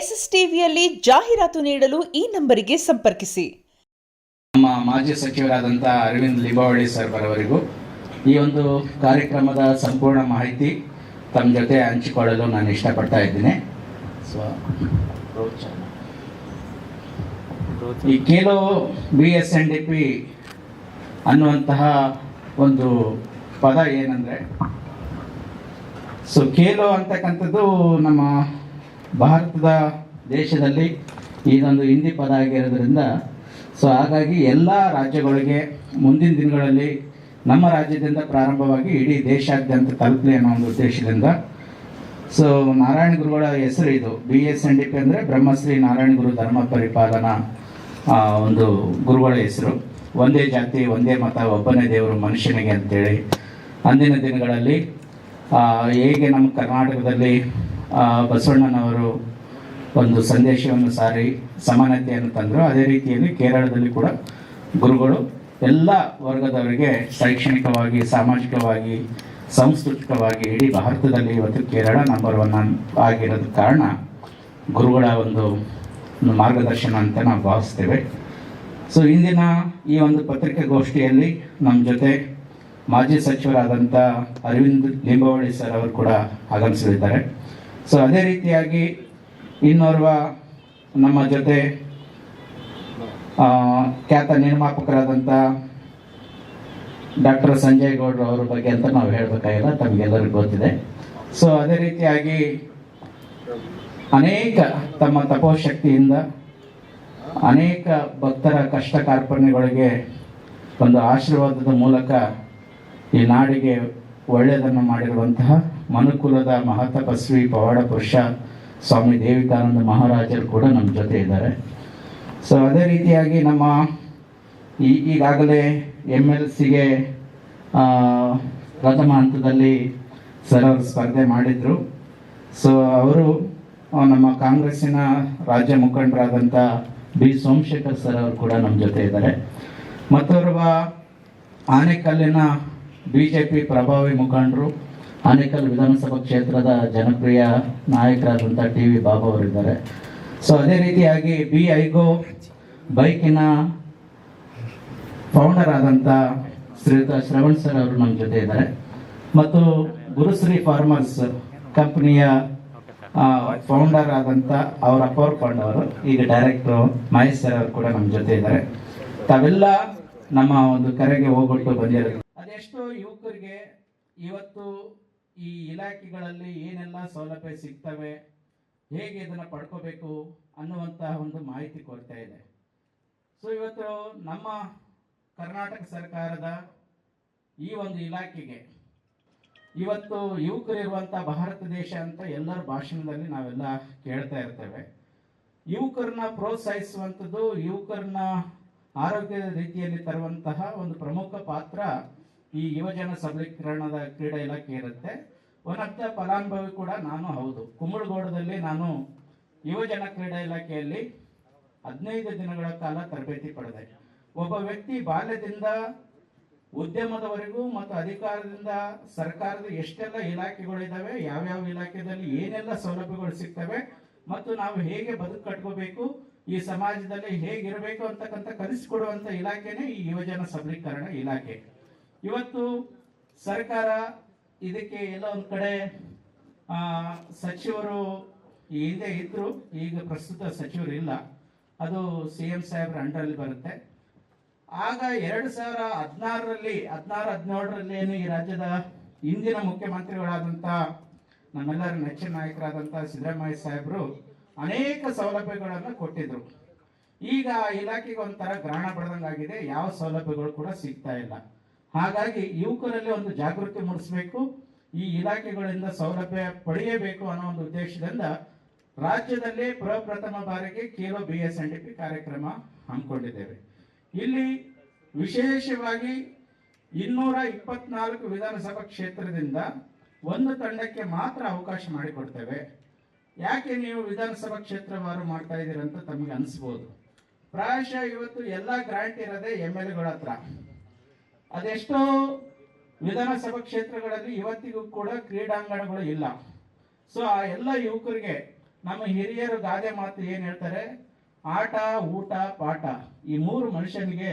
ಎಸ್ಎಸ್ಟಿವಿಯಲ್ಲಿ ಜಾಹೀರಾತು ನೀಡಲು ಈ ನಂಬರಿಗೆ ಸಂಪರ್ಕಿಸಿ. ನಮ್ಮ ಮಾಜಿ ಸಚಿವರಾದಂಥ ಅರವಿಂದ್ ಲಿಂಬಾವಳಿ ಸರ್ ಬರವರಿಗೂ ಈ ಒಂದು ಕಾರ್ಯಕ್ರಮದ ಸಂಪೂರ್ಣ ಮಾಹಿತಿ ತಮ್ಮ ಜೊತೆ ಹಂಚಿಕೊಳ್ಳಲು ನಾನು ಇಷ್ಟಪಡ್ತಾ ಇದ್ದೀನಿ. ಈ ಖೇಲೋ BSNDP ಅನ್ನುವಂತಹ ಒಂದು ಪದ ಏನಂದರೆ, ಖೇಲೋ ಅಂತಕ್ಕಂಥದ್ದು ನಮ್ಮ ಭಾರತದ ದೇಶದಲ್ಲಿ ಇದೊಂದು ಹಿಂದಿ ಪದ ಆಗಿರೋದ್ರಿಂದ ಹಾಗಾಗಿ ಎಲ್ಲ ರಾಜ್ಯಗಳಿಗೆ ಮುಂದಿನ ದಿನಗಳಲ್ಲಿ ನಮ್ಮ ರಾಜ್ಯದಿಂದ ಪ್ರಾರಂಭವಾಗಿ ಇಡೀ ದೇಶಾದ್ಯಂತ ತಲುಪಲಿ ಅನ್ನೋ ಒಂದು ಉದ್ದೇಶದಿಂದ ನಾರಾಯಣ ಗುರುಗಳ ಹೆಸರು ಇದು. BSNDP ಅಂದರೆ ಬ್ರಹ್ಮಶ್ರೀ ನಾರಾಯಣ ಗುರು ಧರ್ಮ ಪರಿಪಾಲನಾ ಒಂದು ಗುರುಗಳ ಹೆಸರು. ಒಂದೇ ಜಾತಿ ಒಂದೇ ಮತ ಒಬ್ಬನೇ ದೇವರು ಮನುಷ್ಯನಿಗೆ ಅಂತೇಳಿ ಅಂದಿನ ದಿನಗಳಲ್ಲಿ ಹೇಗೆ ನಮ್ಮ ಕರ್ನಾಟಕದಲ್ಲಿ ಬಸವಣ್ಣನವರು ಒಂದು ಸಂದೇಶವನ್ನು ಸಾರಿ ಸಮಾನತೆಯನ್ನು ತಂದರು, ಅದೇ ರೀತಿಯಲ್ಲಿ ಕೇರಳದಲ್ಲಿ ಕೂಡ ಗುರುಗಳು ಎಲ್ಲ ವರ್ಗದವರಿಗೆ ಶೈಕ್ಷಣಿಕವಾಗಿ, ಸಾಮಾಜಿಕವಾಗಿ, ಸಾಂಸ್ಕೃತಿಕವಾಗಿ ಇಡೀ ಭಾರತದಲ್ಲಿ ಇವತ್ತು ಕೇರಳ ನಂಬರ್ 1 ಆಗಿರೋದ ಕಾರಣ ಗುರುಗಳ ಒಂದು ಮಾರ್ಗದರ್ಶನ ಅಂತ ನಾವು ಭಾವಿಸ್ತೇವೆ. ಇಂದಿನ ಈ ಒಂದು ಪತ್ರಿಕಾಗೋಷ್ಠಿಯಲ್ಲಿ ನಮ್ಮ ಜೊತೆ ಮಾಜಿ ಸಚಿವರಾದಂಥ ಅರವಿಂದ್ ಲಿಂಬಾವಳಿ ಸರ್ ಅವರು ಕೂಡ ಆಗಮಿಸಲಿದ್ದಾರೆ. ಅದೇ ರೀತಿಯಾಗಿ ಇನ್ನೋರ್ವ ನಮ್ಮ ಜೊತೆ ಖ್ಯಾತ ನಿರ್ಮಾಪಕರಾದಂಥ ಡಾಕ್ಟರ್ ಸಂಜಯ್ ಗೌಡ್ರು ಅವ್ರ ಬಗ್ಗೆ ಅಂತ ನಾವು ಹೇಳಬೇಕಾಗಿಲ್ಲ, ತಮಗೆಲ್ಲರಿಗೂ ಗೊತ್ತಿದೆ. ಅದೇ ರೀತಿಯಾಗಿ ಅನೇಕ ತಮ್ಮ ತಪೋಶಕ್ತಿಯಿಂದ ಅನೇಕ ಭಕ್ತರ ಕಷ್ಟ ಕಾರ್ಪಣ್ಯಗಳಿಗೆ ಒಂದು ಆಶೀರ್ವಾದದ ಮೂಲಕ ಈ ನಾಡಿಗೆ ಒಳ್ಳೆಯದನ್ನು ಮಾಡಿರುವಂತಹ ಮನುಕುಲದ ಮಹಾತಪಸ್ವಿ ಪವಾಡ ಪುರುಷ ಸ್ವಾಮಿ ದೇವಿಕಾನಂದ ಮಹಾರಾಜರು ಕೂಡ ನಮ್ಮ ಜೊತೆ ಇದ್ದಾರೆ. ಅದೇ ರೀತಿಯಾಗಿ ನಮ್ಮ ಈಗಾಗಲೇ MLCಗೆ ಪ್ರಥಮ ಹಂತದಲ್ಲಿ ಸರ್ ಅವರು ಸ್ಪರ್ಧೆ ಮಾಡಿದರು. ಅವರು ನಮ್ಮ ಕಾಂಗ್ರೆಸ್ಸಿನ ರಾಜ್ಯ ಮುಖಂಡರಾದಂಥ B ಸೋಮಶೇಖರ್ ಸರ್ ಅವರು ಕೂಡ ನಮ್ಮ ಜೊತೆ ಇದ್ದಾರೆ. ಮತ್ತೋರ್ವ ಆನೇಕಲ್ಲಿನ BJP ಪ್ರಭಾವಿ ಮುಖಂಡರು, ಆನೇಕಲ್ ವಿಧಾನಸಭಾ ಕ್ಷೇತ್ರದ ಜನಪ್ರಿಯ ನಾಯಕರಾದಂಥ TV ಬಾಬು ಅವರಿದ್ದಾರೆ. ಅದೇ ರೀತಿಯಾಗಿ BIGO ಬೈಕಿನ ಫೌಂಡರ್ ಆದಂಥ ಶ್ರೀಯುತ ಶ್ರವಣ್ ಸರ್ ಅವರು ನಮ್ಮ ಜೊತೆ ಇದ್ದಾರೆ. ಮತ್ತು ಗುರುಶ್ರೀ ಫಾರ್ಮರ್ಸ್ ಕಂಪನಿಯ ಫೌಂಡರ್ ಆದಂಥ ಅವರ ಅಪ್ಪವ್ರ ಫಂಡ್ ಈಗ ಡೈರೆಕ್ಟರ್ ಮಹೇಶ್ ಸರ್ ಅವರು ಕೂಡ ನಮ್ಮ ಜೊತೆ ಇದ್ದಾರೆ. ತಾವೆಲ್ಲ ನಮ್ಮ ಒಂದು ಕರೆಗೆ ಹೋಗ್ಬಿಟ್ಟು ಬಂದಿರೋದು. ಅದೆಷ್ಟೋ ಯುವಕರಿಗೆ ಇವತ್ತು ಈ ಇಲಾಖೆಗಳಲ್ಲಿ ಏನೆಲ್ಲ ಸೌಲಭ್ಯ ಸಿಗ್ತವೆ, ಹೇಗೆ ಇದನ್ನು ಪಡ್ಕೋಬೇಕು ಅನ್ನುವಂತಹ ಒಂದು ಮಾಹಿತಿ ಕೊರತೆ ಇದೆ. ಇವತ್ತು ನಮ್ಮ ಕರ್ನಾಟಕ ಸರ್ಕಾರದ ಈ ಒಂದು ಇಲಾಖೆಗೆ ಇವತ್ತು ಯುವಕರಿರುವಂಥ ಭಾರತ ದೇಶ ಅಂತ ಎಲ್ಲರ ಭಾಷಣದಲ್ಲಿ ನಾವೆಲ್ಲ ಕೇಳ್ತಾ ಇರ್ತೇವೆ. ಯುವಕರನ್ನ ಪ್ರೋತ್ಸಾಹಿಸುವಂಥದ್ದು, ಯುವಕರನ್ನ ಆರೋಗ್ಯದ ರೀತಿಯಲ್ಲಿ ತರುವಂತಹ ಒಂದು ಪ್ರಮುಖ ಪಾತ್ರ ಈ ಯುವಜನ ಸಬಲೀಕರಣದ ಕ್ರೀಡಾ ಇಲಾಖೆ ಇರುತ್ತೆ. ಒನ್ ಆಫ್ ದ ಫಲಾನುಭವಿ ಕೂಡ ನಾನು ಹೌದು. ಕುಂಬಳಗೋಡದಲ್ಲಿ ನಾನು ಯುವಜನ ಕ್ರೀಡಾ ಇಲಾಖೆಯಲ್ಲಿ 15 ದಿನಗಳ ಕಾಲ ತರಬೇತಿ ಪಡೆದೆ. ಒಬ್ಬ ವ್ಯಕ್ತಿ ಬಾಲ್ಯದಿಂದ ಉದ್ಯಮದವರೆಗೂ ಮತ್ತು ಅಧಿಕಾರದಿಂದ ಸರ್ಕಾರದ ಎಷ್ಟೆಲ್ಲ ಇಲಾಖೆಗಳಿದ್ದಾವೆ, ಯಾವ್ಯಾವ ಇಲಾಖೆಯಲ್ಲಿ ಏನೆಲ್ಲ ಸೌಲಭ್ಯಗಳು ಸಿಗ್ತವೆ ಮತ್ತು ನಾವು ಹೇಗೆ ಬದುಕು ಕಟ್ಕೋಬೇಕು, ಈ ಸಮಾಜದಲ್ಲಿ ಹೇಗಿರಬೇಕು ಅಂತಕ್ಕಂಥ ಕಲಿಸಿಕೊಡುವಂಥ ಇಲಾಖೆನೇ ಈ ಯುವಜನ ಸಬಲೀಕರಣ ಇಲಾಖೆ. ಇವತ್ತು ಸರ್ಕಾರ ಇದಕ್ಕೆ ಎಲ್ಲ ಒಂದು ಕಡೆ ಸಚಿವರು ಈ ಹಿಂದೆ ಇದ್ರು, ಈಗ ಪ್ರಸ್ತುತ ಸಚಿವರು ಇಲ್ಲ, ಅದು CM ಸಾಹೇಬ್ರ ಅಂಡರಲ್ಲಿ ಬರುತ್ತೆ. ಆಗ 2016ರಲ್ಲಿ 17ರಲ್ಲಿ ಈ ರಾಜ್ಯದ ಇಂದಿನ ಮುಖ್ಯಮಂತ್ರಿಗಳಾದಂಥ ನಮ್ಮೆಲ್ಲರ ನೆಚ್ಚಿನ ನಾಯಕರಾದಂಥ ಸಿದ್ದರಾಮಯ್ಯ ಸಾಹೇಬರು ಅನೇಕ ಸೌಲಭ್ಯಗಳನ್ನು ಕೊಟ್ಟಿದ್ರು. ಈಗ ಇಲಾಖೆಗೆ ಒಂಥರ ಗ್ರಹಣ ಬಡ್ದಂಗಾಗಿದೆ, ಯಾವ ಸೌಲಭ್ಯಗಳು ಕೂಡ ಸಿಗ್ತಾ ಇಲ್ಲ. ಹಾಗಾಗಿ ಯುವಕರಲ್ಲಿ ಒಂದು ಜಾಗೃತಿ ಮೂಡಿಸಬೇಕು, ಈ ಇಲಾಖೆಗಳಿಂದ ಸೌಲಭ್ಯ ಪಡೆಯಬೇಕು ಅನ್ನೋ ಒಂದು ಉದ್ದೇಶದಿಂದ ರಾಜ್ಯದಲ್ಲಿ ಪ್ರಪ್ರಥಮ ಬಾರಿಗೆ ಖೇಲೋ BSNDP ಕಾರ್ಯಕ್ರಮ ಹಮ್ಮಿಕೊಂಡಿದ್ದೇವೆ. ಇಲ್ಲಿ ವಿಶೇಷವಾಗಿ 224 ವಿಧಾನಸಭಾ ಕ್ಷೇತ್ರದಿಂದ ಒಂದು ತಂಡಕ್ಕೆ ಮಾತ್ರ ಅವಕಾಶ ಮಾಡಿಕೊಡ್ತೇವೆ. ಯಾಕೆ ನೀವು ವಿಧಾನಸಭಾ ಕ್ಷೇತ್ರವಾರು ಮಾಡ್ತಾ ಇದ್ದೀರ ಅಂತ ತಮಗೆ ಅನಿಸ್ಬೋದು. ಪ್ರಾಯಶಃ ಇವತ್ತು ಎಲ್ಲ ಗ್ರಾಂಟ್ ಇರೋದೇ MLAಗಳ ಹತ್ರ. ಅದೆಷ್ಟೋ ವಿಧಾನಸಭಾ ಕ್ಷೇತ್ರಗಳಲ್ಲಿ ಇವತ್ತಿಗೂ ಕೂಡ ಕ್ರೀಡಾಂಗಣಗಳು ಇಲ್ಲ. ಆ ಎಲ್ಲ ಯುವಕರಿಗೆ ನಮ್ಮ ಹಿರಿಯರು ಗಾದೆ ಮಾತು ಏನ್ ಹೇಳ್ತಾರೆ, ಆಟ ಊಟ ಪಾಠ ಈ ಮೂರು ಮನುಷ್ಯನಿಗೆ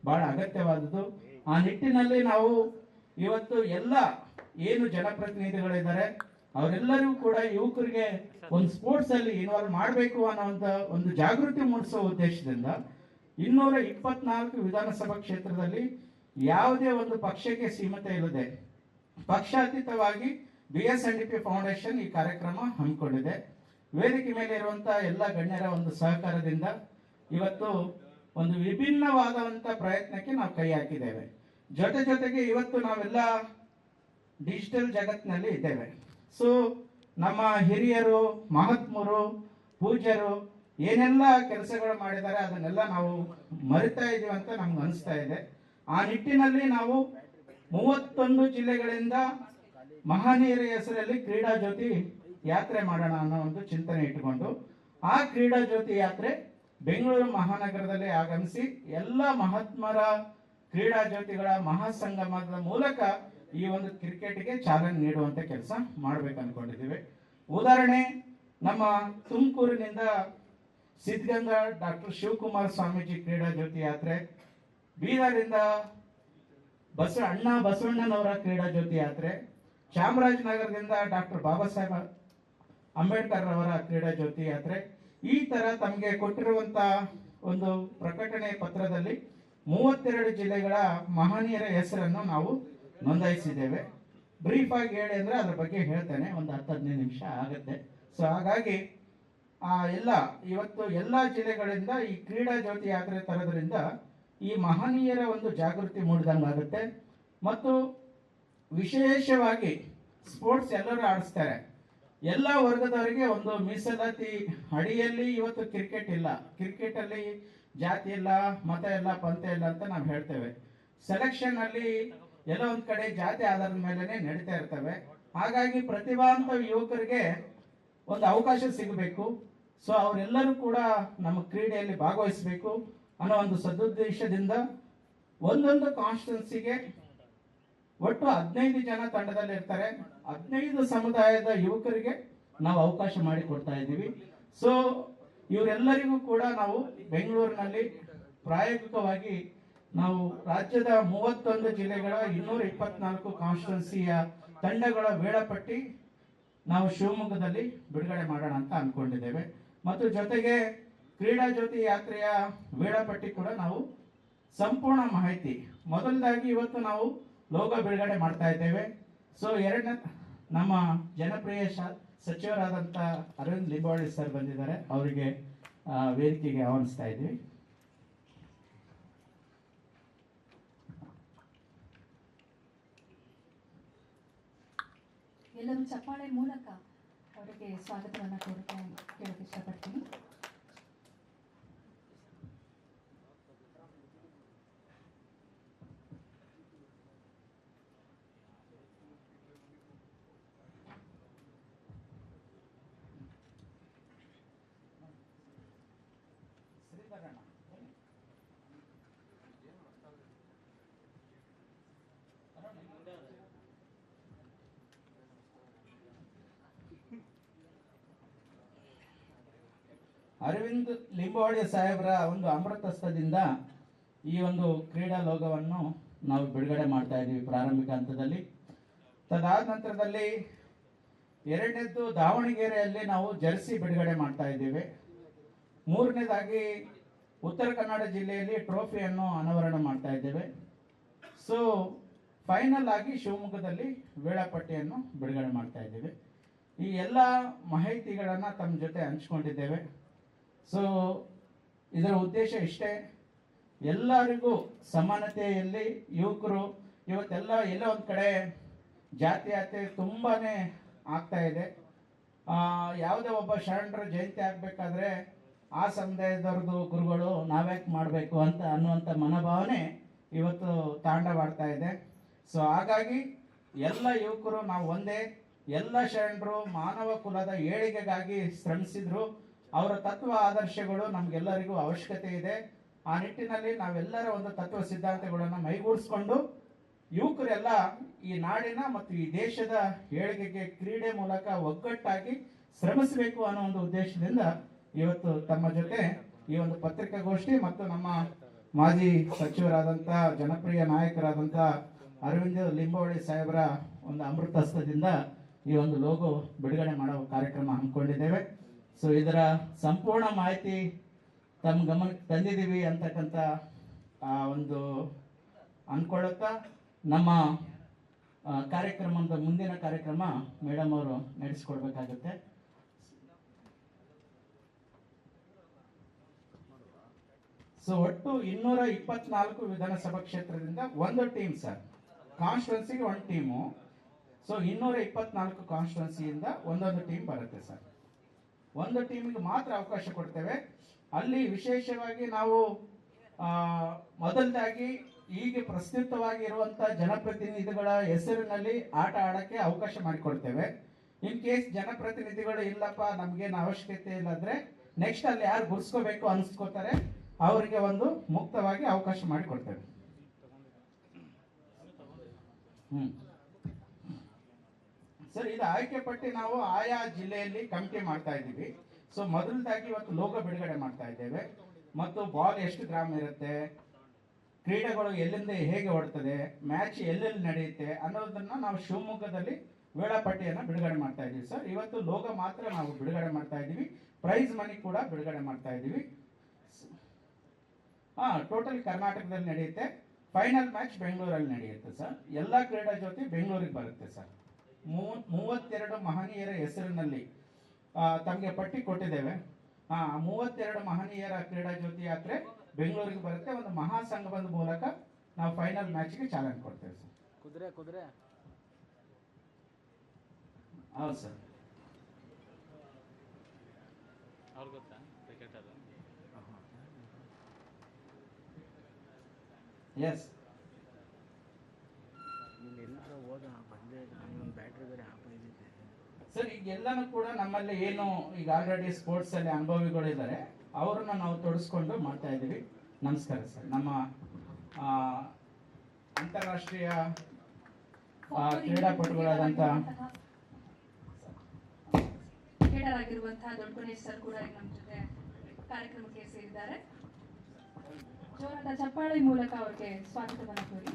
ಬಹಳ ಅಗತ್ಯವಾದದ್ದು. ಆ ನಿಟ್ಟಿನಲ್ಲಿ ನಾವು ಇವತ್ತು ಎಲ್ಲ ಏನು ಜನಪ್ರತಿನಿಧಿಗಳಿದ್ದಾರೆ ಅವರೆಲ್ಲರಿಗೂ ಕೂಡ ಯುವಕರಿಗೆ ಒಂದು ಸ್ಪೋರ್ಟ್ಸ್ ಅಲ್ಲಿ ಇನ್ವಾಲ್ವ್ ಮಾಡಬೇಕು ಅನ್ನೋಂಥ ಒಂದು ಜಾಗೃತಿ ಮೂಡಿಸುವ ಉದ್ದೇಶದಿಂದ 224 ವಿಧಾನಸಭಾ ಕ್ಷೇತ್ರದಲ್ಲಿ ಯಾವುದೇ ಒಂದು ಪಕ್ಷಕ್ಕೆ ಸೀಮಿತ ಇಲ್ಲದೆ ಪಕ್ಷಾತೀತವಾಗಿ BSNDP ಫೌಂಡೇಶನ್ ಈ ಕಾರ್ಯಕ್ರಮ ಹಮ್ಮಿಕೊಂಡಿದೆ. ವೇದಿಕೆ ಮೇಲೆ ಇರುವಂತಹ ಎಲ್ಲ ಗಣ್ಯರ ಒಂದು ಸಹಕಾರದಿಂದ ಇವತ್ತು ಒಂದು ವಿಭಿನ್ನವಾದಂತ ಪ್ರಯತ್ನಕ್ಕೆ ನಾವು ಕೈ ಹಾಕಿದ್ದೇವೆ. ಜೊತೆಗೆ ಇವತ್ತು ನಾವೆಲ್ಲ ಡಿಜಿಟಲ್ ಜಗತ್ತಿನಲ್ಲಿ ಇದ್ದೇವೆ. ಸೊ ನಮ್ಮ ಹಿರಿಯರು, ಮಹಾತ್ಮರು, ಪೂಜ್ಯರು ಏನೆಲ್ಲ ಕೆಲಸಗಳು ಮಾಡಿದ್ದಾರೆ ಅದನ್ನೆಲ್ಲ ನಾವು ಮರಿತಾ ಇದೀವಿ ಅಂತ ನಮ್ಗೆ ಅನಿಸ್ತಾ ಇದೆ. ಆ ನಿಟ್ಟಿನಲ್ಲಿ ನಾವು 31 ಜಿಲ್ಲೆಗಳಿಂದ ಮಹನೀಯರ ಹೆಸರಲ್ಲಿ ಕ್ರೀಡಾ ಜ್ಯೋತಿ ಯಾತ್ರೆ ಮಾಡೋಣ ಅನ್ನೋ ಒಂದು ಚಿಂತನೆ ಇಟ್ಟುಕೊಂಡು ಆ ಕ್ರೀಡಾ ಜ್ಯೋತಿ ಯಾತ್ರೆ ಬೆಂಗಳೂರು ಮಹಾನಗರದಲ್ಲಿ ಆಗಮಿಸಿ ಎಲ್ಲ ಮಹಾತ್ಮರ ಕ್ರೀಡಾ ಜ್ಯೋತಿಗಳ ಮಹಾಸಂಗಮದ ಮೂಲಕ ಈ ಒಂದು ಕ್ರಿಕೆಟ್ಗೆ ಚಾಲನೆ ನೀಡುವಂತ ಕೆಲಸ ಮಾಡ್ಬೇಕು ಅನ್ಕೊಂಡಿದ್ದೀವಿ. ಉದಾಹರಣೆ, ನಮ್ಮ ತುಮಕೂರಿನಿಂದ ಸಿದ್ಧಗಂಗಾ ಡಾಕ್ಟರ್ ಶಿವಕುಮಾರ ಸ್ವಾಮೀಜಿ ಕ್ರೀಡಾ ಜ್ಯೋತಿ ಯಾತ್ರೆ, ಬೀದರಿಂದ ಅಣ್ಣ ಬಸವಣ್ಣನವರ ಕ್ರೀಡಾ ಜ್ಯೋತಿ ಯಾತ್ರೆ, ಚಾಮರಾಜನಗರದಿಂದ ಡಾಕ್ಟರ್ ಬಾಬಾ ಸಾಹೇಬ್ ಅಂಬೇಡ್ಕರ್ ಅವರ ಕ್ರೀಡಾ ಜ್ಯೋತಿ ಯಾತ್ರೆ. ಈ ತರ ತಮಗೆ ಕೊಟ್ಟಿರುವಂತ ಒಂದು ಪ್ರಕಟಣೆ ಪತ್ರದಲ್ಲಿ 32 ಜಿಲ್ಲೆಗಳ ಮಹನೀಯರ ಹೆಸರನ್ನು ನಾವು ನೋಂದಾಯಿಸಿದ್ದೇವೆ. ಬ್ರೀಫ್ ಆಗಿ ಹೇಳಿ ಅಂದ್ರೆ ಅದ್ರ ಬಗ್ಗೆ ಹೇಳ್ತೇನೆ, ಒಂದು 10-15 ನಿಮಿಷ ಆಗುತ್ತೆ. ಸೊ ಹಾಗಾಗಿ ಇವತ್ತು ಎಲ್ಲ ಜಿಲ್ಲೆಗಳಿಂದ ಈ ಕ್ರೀಡಾ ಜ್ಯೋತಿ ಯಾತ್ರೆ ತರೋದ್ರಿಂದ ಈ ಮಹನೀಯರ ಒಂದು ಜಾಗೃತಿ ಮೂಡಿದಂಗಾಗುತ್ತೆ. ಮತ್ತು ವಿಶೇಷವಾಗಿ ಸ್ಪೋರ್ಟ್ಸ್ ಎಲ್ಲರೂ ಆಡಿಸ್ತಾರೆ, ಎಲ್ಲ ವರ್ಗದವರಿಗೆ ಒಂದು ಮೀಸಲಾತಿ ಅಡಿಯಲ್ಲಿ ಇವತ್ತು ಕ್ರಿಕೆಟ್ ಇಲ್ಲ. ಕ್ರಿಕೆಟ್ ಅಲ್ಲಿ ಜಾತಿ ಇಲ್ಲ, ಮತ ಇಲ್ಲ, ಪಂಥ ಇಲ್ಲ ಅಂತ ನಾವು ಹೇಳ್ತೇವೆ. ಸೆಲೆಕ್ಷನ್ ಅಲ್ಲಿ ಎಲ್ಲ ಒಂದ್ ಕಡೆ ಜಾತಿ ಆಧಾರದ ಮೇಲೆ ನಡೀತಾ ಇರ್ತವೆ. ಹಾಗಾಗಿ ಪ್ರತಿಭಾವಂತ ಯುವಕರಿಗೆ ಒಂದು ಅವಕಾಶ ಸಿಗಬೇಕು. ಸೊ ಅವರೆಲ್ಲರೂ ಕೂಡ ನಮ್ಮ ಕ್ರೀಡೆಯಲ್ಲಿ ಭಾಗವಹಿಸಬೇಕು ಅನ್ನೋ ಒಂದು ಸದುದ್ದೇಶದಿಂದ ಒಂದೊಂದು ಕಾನ್ಸ್ಟಿಟ್ಯೂನ್ಸಿಗೆ ಒಟ್ಟು 15 ಜನ ತಂಡದಲ್ಲಿ ಇರ್ತಾರೆ. 15 ಸಮುದಾಯದ ಯುವಕರಿಗೆ ನಾವು ಅವಕಾಶ ಮಾಡಿ ಕೊಡ್ತಾ ಇದ್ದೀವಿ. ಸೊ ಇವರೆಲ್ಲರಿಗೂ ಕೂಡ ನಾವು ಬೆಂಗಳೂರಿನಲ್ಲಿ ಪ್ರಾಯೋಗಿಕವಾಗಿ ನಾವು ರಾಜ್ಯದ 31 ಜಿಲ್ಲೆಗಳ 224 ಕಾನ್ಸ್ಟಿಟ್ಯೂನ್ಸಿಯ ತಂಡಗಳ ವೇಳಾಪಟ್ಟಿ ನಾವು ಶಿವಮೊಗ್ಗದಲ್ಲಿ ಬಿಡುಗಡೆ ಮಾಡೋಣ ಅಂತ ಅನ್ಕೊಂಡಿದ್ದೇವೆ. ಮತ್ತು ಜೊತೆಗೆ ಕ್ರೀಡಾ ಜ್ಯೋತಿ ಯಾತ್ರೆಯ ವೇಳಾಪಟ್ಟಿ ಕೂಡ ನಾವು ಸಂಪೂರ್ಣ ಮಾಹಿತಿ ಮೊದಲದಾಗಿ ಇವತ್ತು ನಾವು ಲೋಗೋ ಬಿಡುಗಡೆ ಮಾಡ್ತಾ ಇದ್ದೇವೆ. ಸೊ ಎರಡನೇ ನಮ್ಮ ಜನಪ್ರಿಯ ಸಚಿವರಾದಂಥ ಅರವಿಂದ್ ಲಿಂಬಾವಳಿ ಸರ್ ಬಂದಿದ್ದಾರೆ, ಅವರಿಗೆ ವೇದಿಕೆಗೆ ಆಹ್ವಾನಿಸ್ತಾ ಇದ್ದೀವಿ. ಎಲ್ಲರೂ ಚಪ್ಪಾಳೆ ಮೂಲಕ ಅವರಿಗೆ ಸ್ವಾಗತವನ್ನು ಕೇಳೋಕೆ ಇಷ್ಟಪಡ್ತೀನಿ. ಅರವಿಂದ್ ಲಿಂಬಾವಳಿ ಸಾಹೇಬರ ಒಂದು ಅಮೃತಸ್ಥದಿಂದ ಈ ಒಂದು ಕ್ರೀಡಾ ಲೋಗವನ್ನು ನಾವು ಬಿಡುಗಡೆ ಮಾಡ್ತಾ ಇದ್ದೀವಿ ಪ್ರಾರಂಭಿಕ ಹಂತದಲ್ಲಿ. ತದಾದ ನಂತರದಲ್ಲಿ ಎರಡನೇದ್ದು ದಾವಣಗೆರೆಯಲ್ಲಿ ನಾವು ಜರ್ಸಿ ಬಿಡುಗಡೆ ಮಾಡ್ತಾ ಇದ್ದೀವಿ. ಮೂರನೇದಾಗಿ ಉತ್ತರ ಕನ್ನಡ ಜಿಲ್ಲೆಯಲ್ಲಿ ಟ್ರೋಫಿಯನ್ನು ಅನಾವರಣ ಮಾಡ್ತಾ ಇದ್ದೇವೆ. ಸೊ ಫೈನಲ್ ಆಗಿ ಶಿವಮೊಗ್ಗದಲ್ಲಿ ವೇಳಾಪಟ್ಟಿಯನ್ನು ಬಿಡುಗಡೆ ಮಾಡ್ತಾ ಇದ್ದೇವೆ. ಈ ಎಲ್ಲ ಮಾಹಿತಿಗಳನ್ನು ತಮ್ಮ ಜೊತೆ ಹಂಚ್ಕೊಂಡಿದ್ದೇವೆ. ಸೊ ಇದರ ಉದ್ದೇಶ ಇಷ್ಟೇ, ಎಲ್ಲರಿಗೂ ಸಮಾನತೆಯಲ್ಲಿ ಯುವಕರು ಇವತ್ತೆಲ್ಲ ಎಲ್ಲೋ ಒಂದು ಕಡೆ ಜಾತೀಯತೆ ತುಂಬಾನೇ ಆಗ್ತಾ ಇದೆ. ಯಾವುದೇ ಒಬ್ಬ ಶರಣರ ಜಯಂತಿ ಆಗಬೇಕಾದ್ರೆ ಆ ಸಮುದಾಯದವ್ರದ್ದು ಗುರುಗಳು ನಾವ್ಯಾಕೆ ಮಾಡಬೇಕು ಅಂತ ಅನ್ನುವಂಥ ಮನೋಭಾವನೆ ಇವತ್ತು ತಾಂಡವಾಡ್ತಾ ಇದೆ. ಸೊ ಹಾಗಾಗಿ ಎಲ್ಲ ಯುವಕರು ನಾವು ಒಂದೇ, ಎಲ್ಲ ಶರಣರು ಮಾನವ ಕುಲದ ಏಳಿಗೆಗಾಗಿ ಶ್ರಮಿಸಿದ್ರು. ಅವರ ತತ್ವ ಆದರ್ಶಗಳು ನಮ್ಗೆಲ್ಲರಿಗೂ ಅವಶ್ಯಕತೆ ಇದೆ. ಆ ನಿಟ್ಟಿನಲ್ಲಿ ನಾವೆಲ್ಲರ ಒಂದು ತತ್ವ ಸಿದ್ಧಾಂತಗಳನ್ನು ಮೈಗೂಡಿಸ್ಕೊಂಡು ಯುವಕರೆಲ್ಲ ಈ ನಾಡಿನ ಮತ್ತು ಈ ದೇಶದ ಏಳಿಗೆಗೆ ಕ್ರೀಡೆ ಮೂಲಕ ಒಗ್ಗಟ್ಟಾಗಿ ಶ್ರಮಿಸಬೇಕು ಅನ್ನೋ ಒಂದು ಉದ್ದೇಶದಿಂದ ಇವತ್ತು ತಮ್ಮ ಜೊತೆ ಈ ಒಂದು ಪತ್ರಿಕಾಗೋಷ್ಠಿ ಮತ್ತು ನಮ್ಮ ಮಾಜಿ ಸಚಿವರಾದಂಥ ಜನಪ್ರಿಯ ನಾಯಕರಾದಂಥ ಅರವಿಂದ ಲಿಂಬಾವಳಿ ಸಾಹೇಬರ ಒಂದು ಅಮೃತ ಹಸ್ತದಿಂದ ಈ ಒಂದು ಲೋಗೋ ಬಿಡುಗಡೆ ಮಾಡೋ ಕಾರ್ಯಕ್ರಮ ಹಮ್ಮಿಕೊಂಡಿದ್ದೇವೆ. ಸೊ ಇದರ ಸಂಪೂರ್ಣ ಮಾಹಿತಿ ತಮ್ಮ ಗಮನಕ್ಕೆ ತಂದಿದ್ದೀವಿ ಅಂತಕ್ಕಂಥ ಒಂದು ಅಂದ್ಕೊಳ್ಳುತ್ತಾ ನಮ್ಮ ಕಾರ್ಯಕ್ರಮದ ಮುಂದಿನ ಕಾರ್ಯಕ್ರಮ ಮೇಡಮ್ ಅವರು ನಡೆಸಿಕೊಡ್ಬೇಕಾಗುತ್ತೆ. ಸೊ ಒಟ್ಟು 224 ವಿಧಾನಸಭಾ ಕ್ಷೇತ್ರದಿಂದ ಒಂದು ಟೀಮ್ ಸರ್, ಕಾನ್ಸ್ಟಿಟ್ಯೂನ್ಸಿಗೆ ಒಂದು ಟೀಮು. ಸೊ 224 ಕಾನ್ಸ್ಟಿಟ್ಯೂನ್ಸಿಯಿಂದ ಒಂದೊಂದು ಟೀಮ್ ಬರುತ್ತೆ ಸರ್. ಒಂದು ಟೀಮಿಗೆ ಮಾತ್ರ ಅವಕಾಶ ಕೊಡ್ತೇವೆ. ಅಲ್ಲಿ ವಿಶೇಷವಾಗಿ ನಾವು ಮೊದಲದಾಗಿ ಈಗ ಪ್ರಸ್ತುತವಾಗಿರುವಂಥ ಜನಪ್ರತಿನಿಧಿಗಳ ಹೆಸರಿನಲ್ಲಿ ಆಟ ಆಡಕ್ಕೆ ಅವಕಾಶ ಮಾಡಿಕೊಡ್ತೇವೆ. ಇನ್ ಕೇಸ್ ಜನಪ್ರತಿನಿಧಿಗಳು ಇಲ್ಲಪ್ಪ ನಮ್ಗೇನು ಅವಶ್ಯಕತೆ ಇಲ್ಲ ಅಂದ್ರೆ ನೆಕ್ಸ್ಟ್ ಅಲ್ಲಿ ಯಾರು ಗುರ್ಸ್ಕೋಬೇಕು ಅನ್ಸ್ಕೋತಾರೆ ಅವರಿಗೆ ಒಂದು ಮುಕ್ತವಾಗಿ ಅವಕಾಶ ಮಾಡಿಕೊಡ್ತೇವೆ. ಸರ್, ಇದು ಆಯ್ಕೆ ಪಟ್ಟಿ ನಾವು ಆಯಾ ಜಿಲ್ಲೆಯಲ್ಲಿ ಕಮಿಟಿ ಮಾಡ್ತಾ ಇದ್ದೀವಿ. ಸೊ ಮೊದಲದಾಗಿ ಇವತ್ತು ಲೋಗೋ ಬಿಡುಗಡೆ ಮಾಡ್ತಾ ಇದ್ದೇವೆ ಮತ್ತು ಬಾಲ್ ಎಷ್ಟು ಗ್ರಾಮ್ ಇರುತ್ತೆ, ಕ್ರೀಡೆಗಳು ಎಲ್ಲಿಂದ ಹೇಗೆ ಓಡ್ತದೆ, ಮ್ಯಾಚ್ ಎಲ್ಲೆಲ್ಲಿ ನಡೆಯುತ್ತೆ ಅನ್ನೋದನ್ನ ನಾವು ಶಿವಮೊಗ್ಗದಲ್ಲಿ ವೇಳಾಪಟ್ಟಿಯನ್ನು ಬಿಡುಗಡೆ ಮಾಡ್ತಾ ಇದ್ದೀವಿ ಸರ್. ಇವತ್ತು ಲೋಗೋ ಮಾತ್ರ ನಾವು ಬಿಡುಗಡೆ ಮಾಡ್ತಾ ಇದ್ದೀವಿ, ಪ್ರೈಸ್ ಮನಿ ಕೂಡ ಬಿಡುಗಡೆ ಮಾಡ್ತಾ ಇದ್ದೀವಿ. ಟೋಟಲ್ ಕರ್ನಾಟಕದಲ್ಲಿ ನಡೆಯುತ್ತೆ. ಫೈನಲ್ ಮ್ಯಾಚ್ ಬೆಂಗಳೂರಲ್ಲಿ ನಡೆಯುತ್ತೆ ಸರ್. ಎಲ್ಲ ಕ್ರೀಡಾ ಜ್ಯೋತಿ ಬೆಂಗಳೂರಿಗೆ ಬರುತ್ತೆ ಸರ್. 32 ಮಹನೀಯರ ಹೆಸರಿನಲ್ಲಿ ತಮಗೆ ಪಟ್ಟಿ ಕೊಟ್ಟಿದ್ದೇವೆ. 32 ಮಹನೀಯರ ಕ್ರೀಡಾ ಜ್ಯೋತಿ ಯಾತ್ರೆ ಬೆಂಗಳೂರಿಗೆ ಬರುತ್ತೆ. ಒಂದು ಮಹಾಸಂಗಮದ ಮೂಲಕ ನಾವು ಫೈನಲ್ ಮ್ಯಾಚ್ಗೆ ಚಾಲೆಂಜ್ ಕೊಡ್ತೇವೆ ಸರ್. ಕುದುರೆ ಹೌದು ಸರ್. ಅವ್ರು ಗೊತ್ತಾ ಕ್ರಿಕೆಟ್ ಅದು? ಎಸ್ ಸರ್, ಈಗ ಎಲ್ಲಾನು ಕೂಡ ನಮ್ಮಲ್ಲಿ ಏನು ಈಗ ಆಲ್ರೆಡಿ ಸ್ಪೋರ್ಟ್ಸ್ ಅಲ್ಲಿ ಅನುಭವಿಗಳು ಇದ್ದಾರೆ, ಅವರನ್ನ ನಾವು ತೊಡಸ್ಕೊಂಡು ಮಾಡ್ತಾ ಇದ್ದೀವಿ. ನಮಸ್ಕಾರ ಸರ್. ನಮ್ಮ ಅಂತಾರಾಷ್ಟ್ರೀಯ ಕ್ರೀಡಾಪಟುಗಳಾದಂಥ ಕ್ರೀಡಾರಾಗಿರುವಂತಹ ದೊಡ್ಡ ಗಣೇಶ್ ಸರ್ ಕೂಡ ನಮ್ಮ ಜೊತೆ ಕಾರ್ಯಕ್ರಮಕ್ಕೆ ಸೇರಿದ್ದಾರೆ. ಜೋರಾದ ಚಪ್ಪಾಳೆ ಮೂಲಕ ಅವರಿಗೆ ಸ್ವಾಗತವನ್ನು ಕೋರಿ.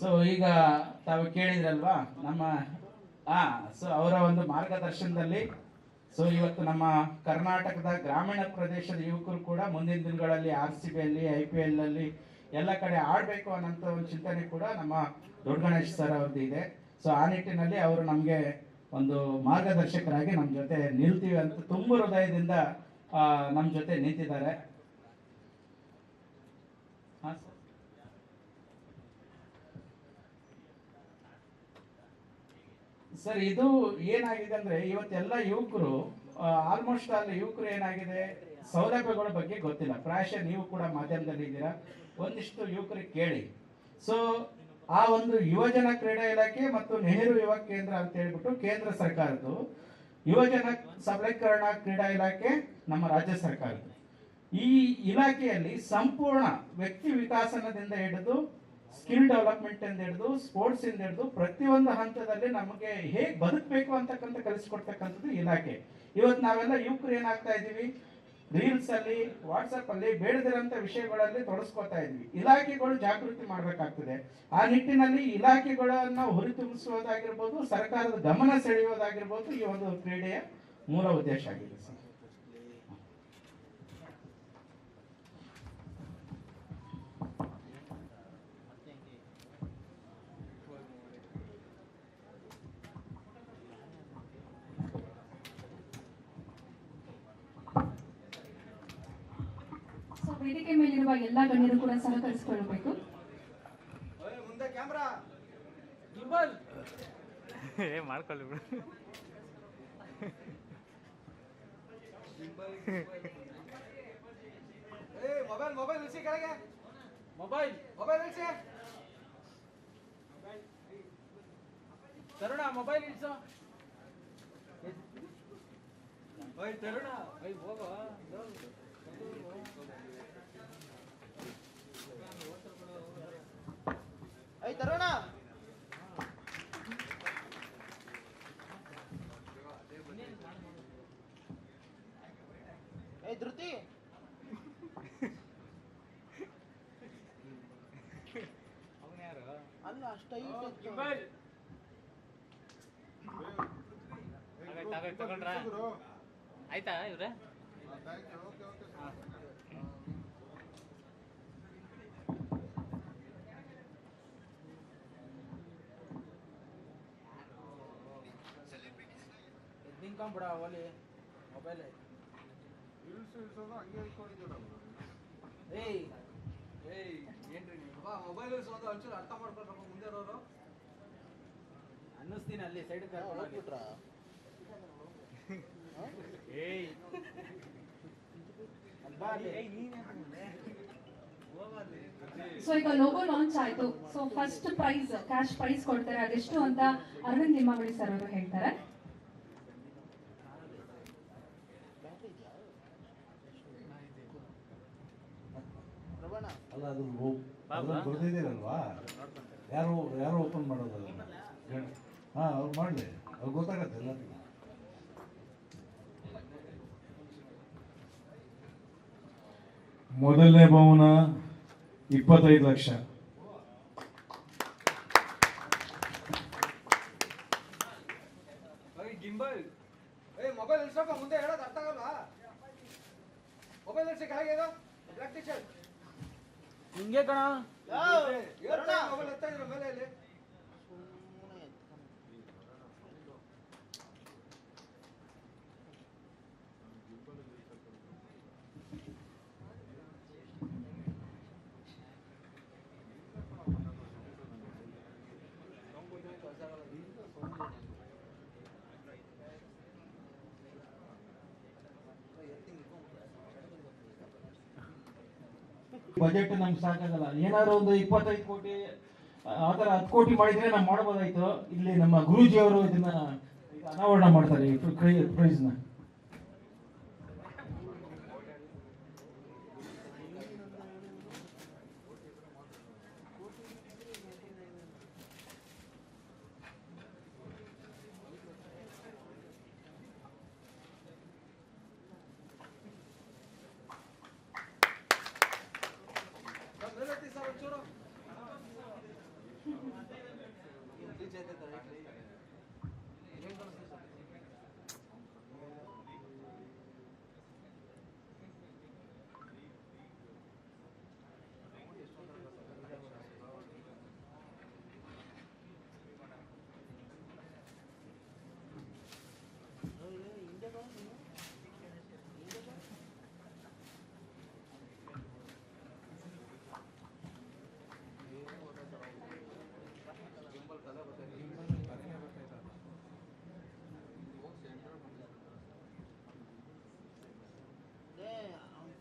ಸೊ ಈಗ ತಾವು ಕೇಳಿದ್ರಲ್ವಾ ನಮ್ಮ ಸೊ ಅವರ ಒಂದು ಮಾರ್ಗದರ್ಶನದಲ್ಲಿ ಸೊ ಇವತ್ತು ನಮ್ಮ ಕರ್ನಾಟಕದ ಗ್ರಾಮೀಣ ಪ್ರದೇಶದ ಯುವಕರು ಕೂಡ ಮುಂದಿನ ದಿನಗಳಲ್ಲಿ RCB ಅಲ್ಲಿ IPL ಅಲ್ಲಿ ಎಲ್ಲ ಕಡೆ ಆಡಬೇಕು ಅನ್ನೋಂಥ ಒಂದು ಚಿಂತನೆ ಕೂಡ ನಮ್ಮ ದೊಡ್ಡ ಗಣೇಶ್ ಸರ್ ಅವ್ರದ್ದು ಇದೆ. ಸೊ ಆ ನಿಟ್ಟಿನಲ್ಲಿ ಅವರು ನಮಗೆ ಒಂದು ಮಾರ್ಗದರ್ಶಕರಾಗಿ ನಮ್ಮ ಜೊತೆ ನಿಲ್ತೀವಿ ಅಂತ ತುಂಬ ಹೃದಯದಿಂದ ನಮ್ಮ ಜೊತೆ ನಿಂತಿದ್ದಾರೆ. ಸರ್, ಇದು ಏನಾಗಿದೆ ಅಂದ್ರೆ ಇವತ್ತೆಲ್ಲ ಯುವಕರು ಆಲ್ಮೋಸ್ಟ್ ಅಲ್ಲಿ ಯುವಕರು ಏನಾಗಿದೆ ಸೌಲಭ್ಯಗಳ ಬಗ್ಗೆ ಗೊತ್ತಿಲ್ಲ. ಪ್ರಾಯಶಃ ನೀವು ಕೂಡ ಮಾಧ್ಯಮದಲ್ಲಿ ಇದ್ದೀರಾ, ಒಂದಿಷ್ಟು ಯುವಕರಿಗೆ ಕೇಳಿ. ಸೊ ಆ ಒಂದು ಯುವಜನ ಕ್ರೀಡಾ ಇಲಾಖೆ ಮತ್ತು ನೆಹರು ಯುವ ಕೇಂದ್ರ ಅಂತ ಹೇಳ್ಬಿಟ್ಟು ಕೇಂದ್ರ ಸರ್ಕಾರದ್ದು, ಯುವಜನ ಸಬಲೀಕರಣ ಕ್ರೀಡಾ ಇಲಾಖೆ ನಮ್ಮ ರಾಜ್ಯ ಸರ್ಕಾರದ್ದು. ಈ ಇಲಾಖೆಯಲ್ಲಿ ಸಂಪೂರ್ಣ ವ್ಯಕ್ತಿ ವಿಕಾಸನದಿಂದ ಹಿಡಿದು ಸ್ಕಿಲ್ ಡೆವಲಪ್ಮೆಂಟ್ ಇಂದ ಹಿಡಿದು ಸ್ಪೋರ್ಟ್ಸ್ ಇಂದ ಹಿಡಿದು ಪ್ರತಿಯೊಂದು ಹಂತದಲ್ಲಿ ನಮಗೆ ಹೇಗೆ ಬದುಕಬೇಕು ಅಂತಕ್ಕಂಥ ಕಲಿಸ್ಕೊಡ್ತಕ್ಕಂಥದ್ದು ಇಲಾಖೆ. ಇವತ್ತು ನಾವೆಲ್ಲ ಯುವಕರು ಏನಾಗ್ತಾ ಇದೀವಿ, ರೀಲ್ಸ್ ಅಲ್ಲಿ ವಾಟ್ಸಪ್ ಅಲ್ಲಿ ಬೇಡದಿರಂತ ವಿಷಯಗಳಲ್ಲಿ ತೊಡಸ್ಕೊತಾ ಇದ್ವಿ. ಇಲಾಖೆಗಳು ಜಾಗೃತಿ ಮಾಡಬೇಕಾಗ್ತದೆ. ಆ ನಿಟ್ಟಿನಲ್ಲಿ ಇಲಾಖೆಗಳನ್ನ ಹುರಿತುಂಬಿಸುವುದಾಗಿರ್ಬೋದು, ಸರ್ಕಾರದ ಗಮನ ಸೆಳೆಯುವುದಾಗಿರ್ಬೋದು ಈ ಒಂದು ಕ್ರೀಡೆಯ ಮೂಲ ಉದ್ದೇಶ ಆಗಿದೆ ಸರ್. ವೇದಿಕೆ ಮೇಲಿರುವ ಎಲ್ಲಾ ಗಣ್ಯರು ಕೂಡ ಸಹಕರಿಸಿಕೊಳ್ಳಬೇಕು. ಮುಂದೆ ಕ್ಯಾಮ್ರಾ ಮಾಡ್ಕೊಳ್ಳಿ ಬಿಡು. ಮೊಬೈಲ್ ಇಳಿಸಿ ಕೆಳಗೆ, ಮೊಬೈಲ್ ಇಳಿಸಿ. ತರುಣ ಮೊಬೈಲ್ ಇಳಿಸೋ. ತರುಣ ಹೋಗೋ. ಧೃತಿ ಅವನು ಯಾರು ಅಲ್ಲ ಅಷ್ಟ ಗಿಂಬಲ್ ತಗೊಂಡ್ರಾ ಆಯ್ತಾ ಇವ್ರೆ ನಿಂಕೊಂಬಿಡ ಓಲಿ ಮೊಬೈಲ್ ಏಯ್ ಏಯ್ ಏನ್ರಿ ನೀವು ಮೊಬೈಲ್ ಒಂದು ಒಂಚೂರು ಅರ್ಥ ಮಾಡ್ಕೊಳ್ರಪ್ಪ ಮುಂದೆ ಇರೋರು ಅನ್ನಿಸ್ತೀನಿ ಅಲ್ಲಿ ಸೈಡ್ ಕರ್ಕೊಂಡ್ಬಿಟ್ರ ಏಯ್ ಅಲ್ವಾ ಸೊ ಈಗ ಲೋಗೋ ಲಾಂಚ್ ಆಯ್ತು. So first prize cash prize ಕೊಡ್ತಾರೆ, ಅದೆಷ್ಟು ಅಂತ ಅರವಿಂದ್ ನಿಮ್ಮಗಳಿ ಸರ್ ಅವರು ಹೇಳ್ತಾರೆ. ಅಲ್ಲ ಅದು ಬರ್ದಿದ್ದೀರಲ್ವಾ, ಯಾರು ಯಾರು ಓಪನ್ ಮಾಡೋದಲ್ಲ. ಹಾಂ ಅವ್ರು ಮಾಡಲಿ, ಅವ್ರು ಗೊತ್ತಾಗತ್ತೆ ಎಲ್ಲರಿಗೂ. ಮೊದಲನೇ ಬಹುಮಾನ 25 ಲಕ್ಷ. ಗಿಂಬಲ್ ಮೊಬೈಲ್ ಇಳಿಸಪ್ಪ, ಮುಂದೆ ಹೇಳೋದು ಅರ್ಥ ಆಗಲ್ವಾ? ಮೊಬೈಲ್ ಇಳಿಸಿ ಕೆಳಗೆ ಇದು ಬ್ಲಾಕ್ ಟಿ ಶರ್ಟ್ ಹಿಂಗೆ ಕಣ ಮೊಬೈಲ್ ಎತ್ತಾ ಇದ್ರ ಮೇಲೆ ಇಲ್ಲಿ ಬಜೆಟ್ ನಮ್ಗೆ ಸಾಕಾಗಲ್ಲ. ಏನಾದ್ರು ಒಂದು 25 ಕೋಟಿ ಆ ಥರ 10 ಕೋಟಿ ಮಾಡಿದ್ರೆ ನಾವು ಮಾಡ್ಬೋದಾಯ್ತು. ಇಲ್ಲಿ ನಮ್ಮ ಗುರೂಜಿ ಅವರು ಇದನ್ನ ಈಗ ಅನಾವರಣ ಮಾಡ್ತಾರೆ ಈ ಪ್ರೈಸ್ನ. ಮೇಲೆತ್ತಿ ಸರ್ ಒಂಚೂರು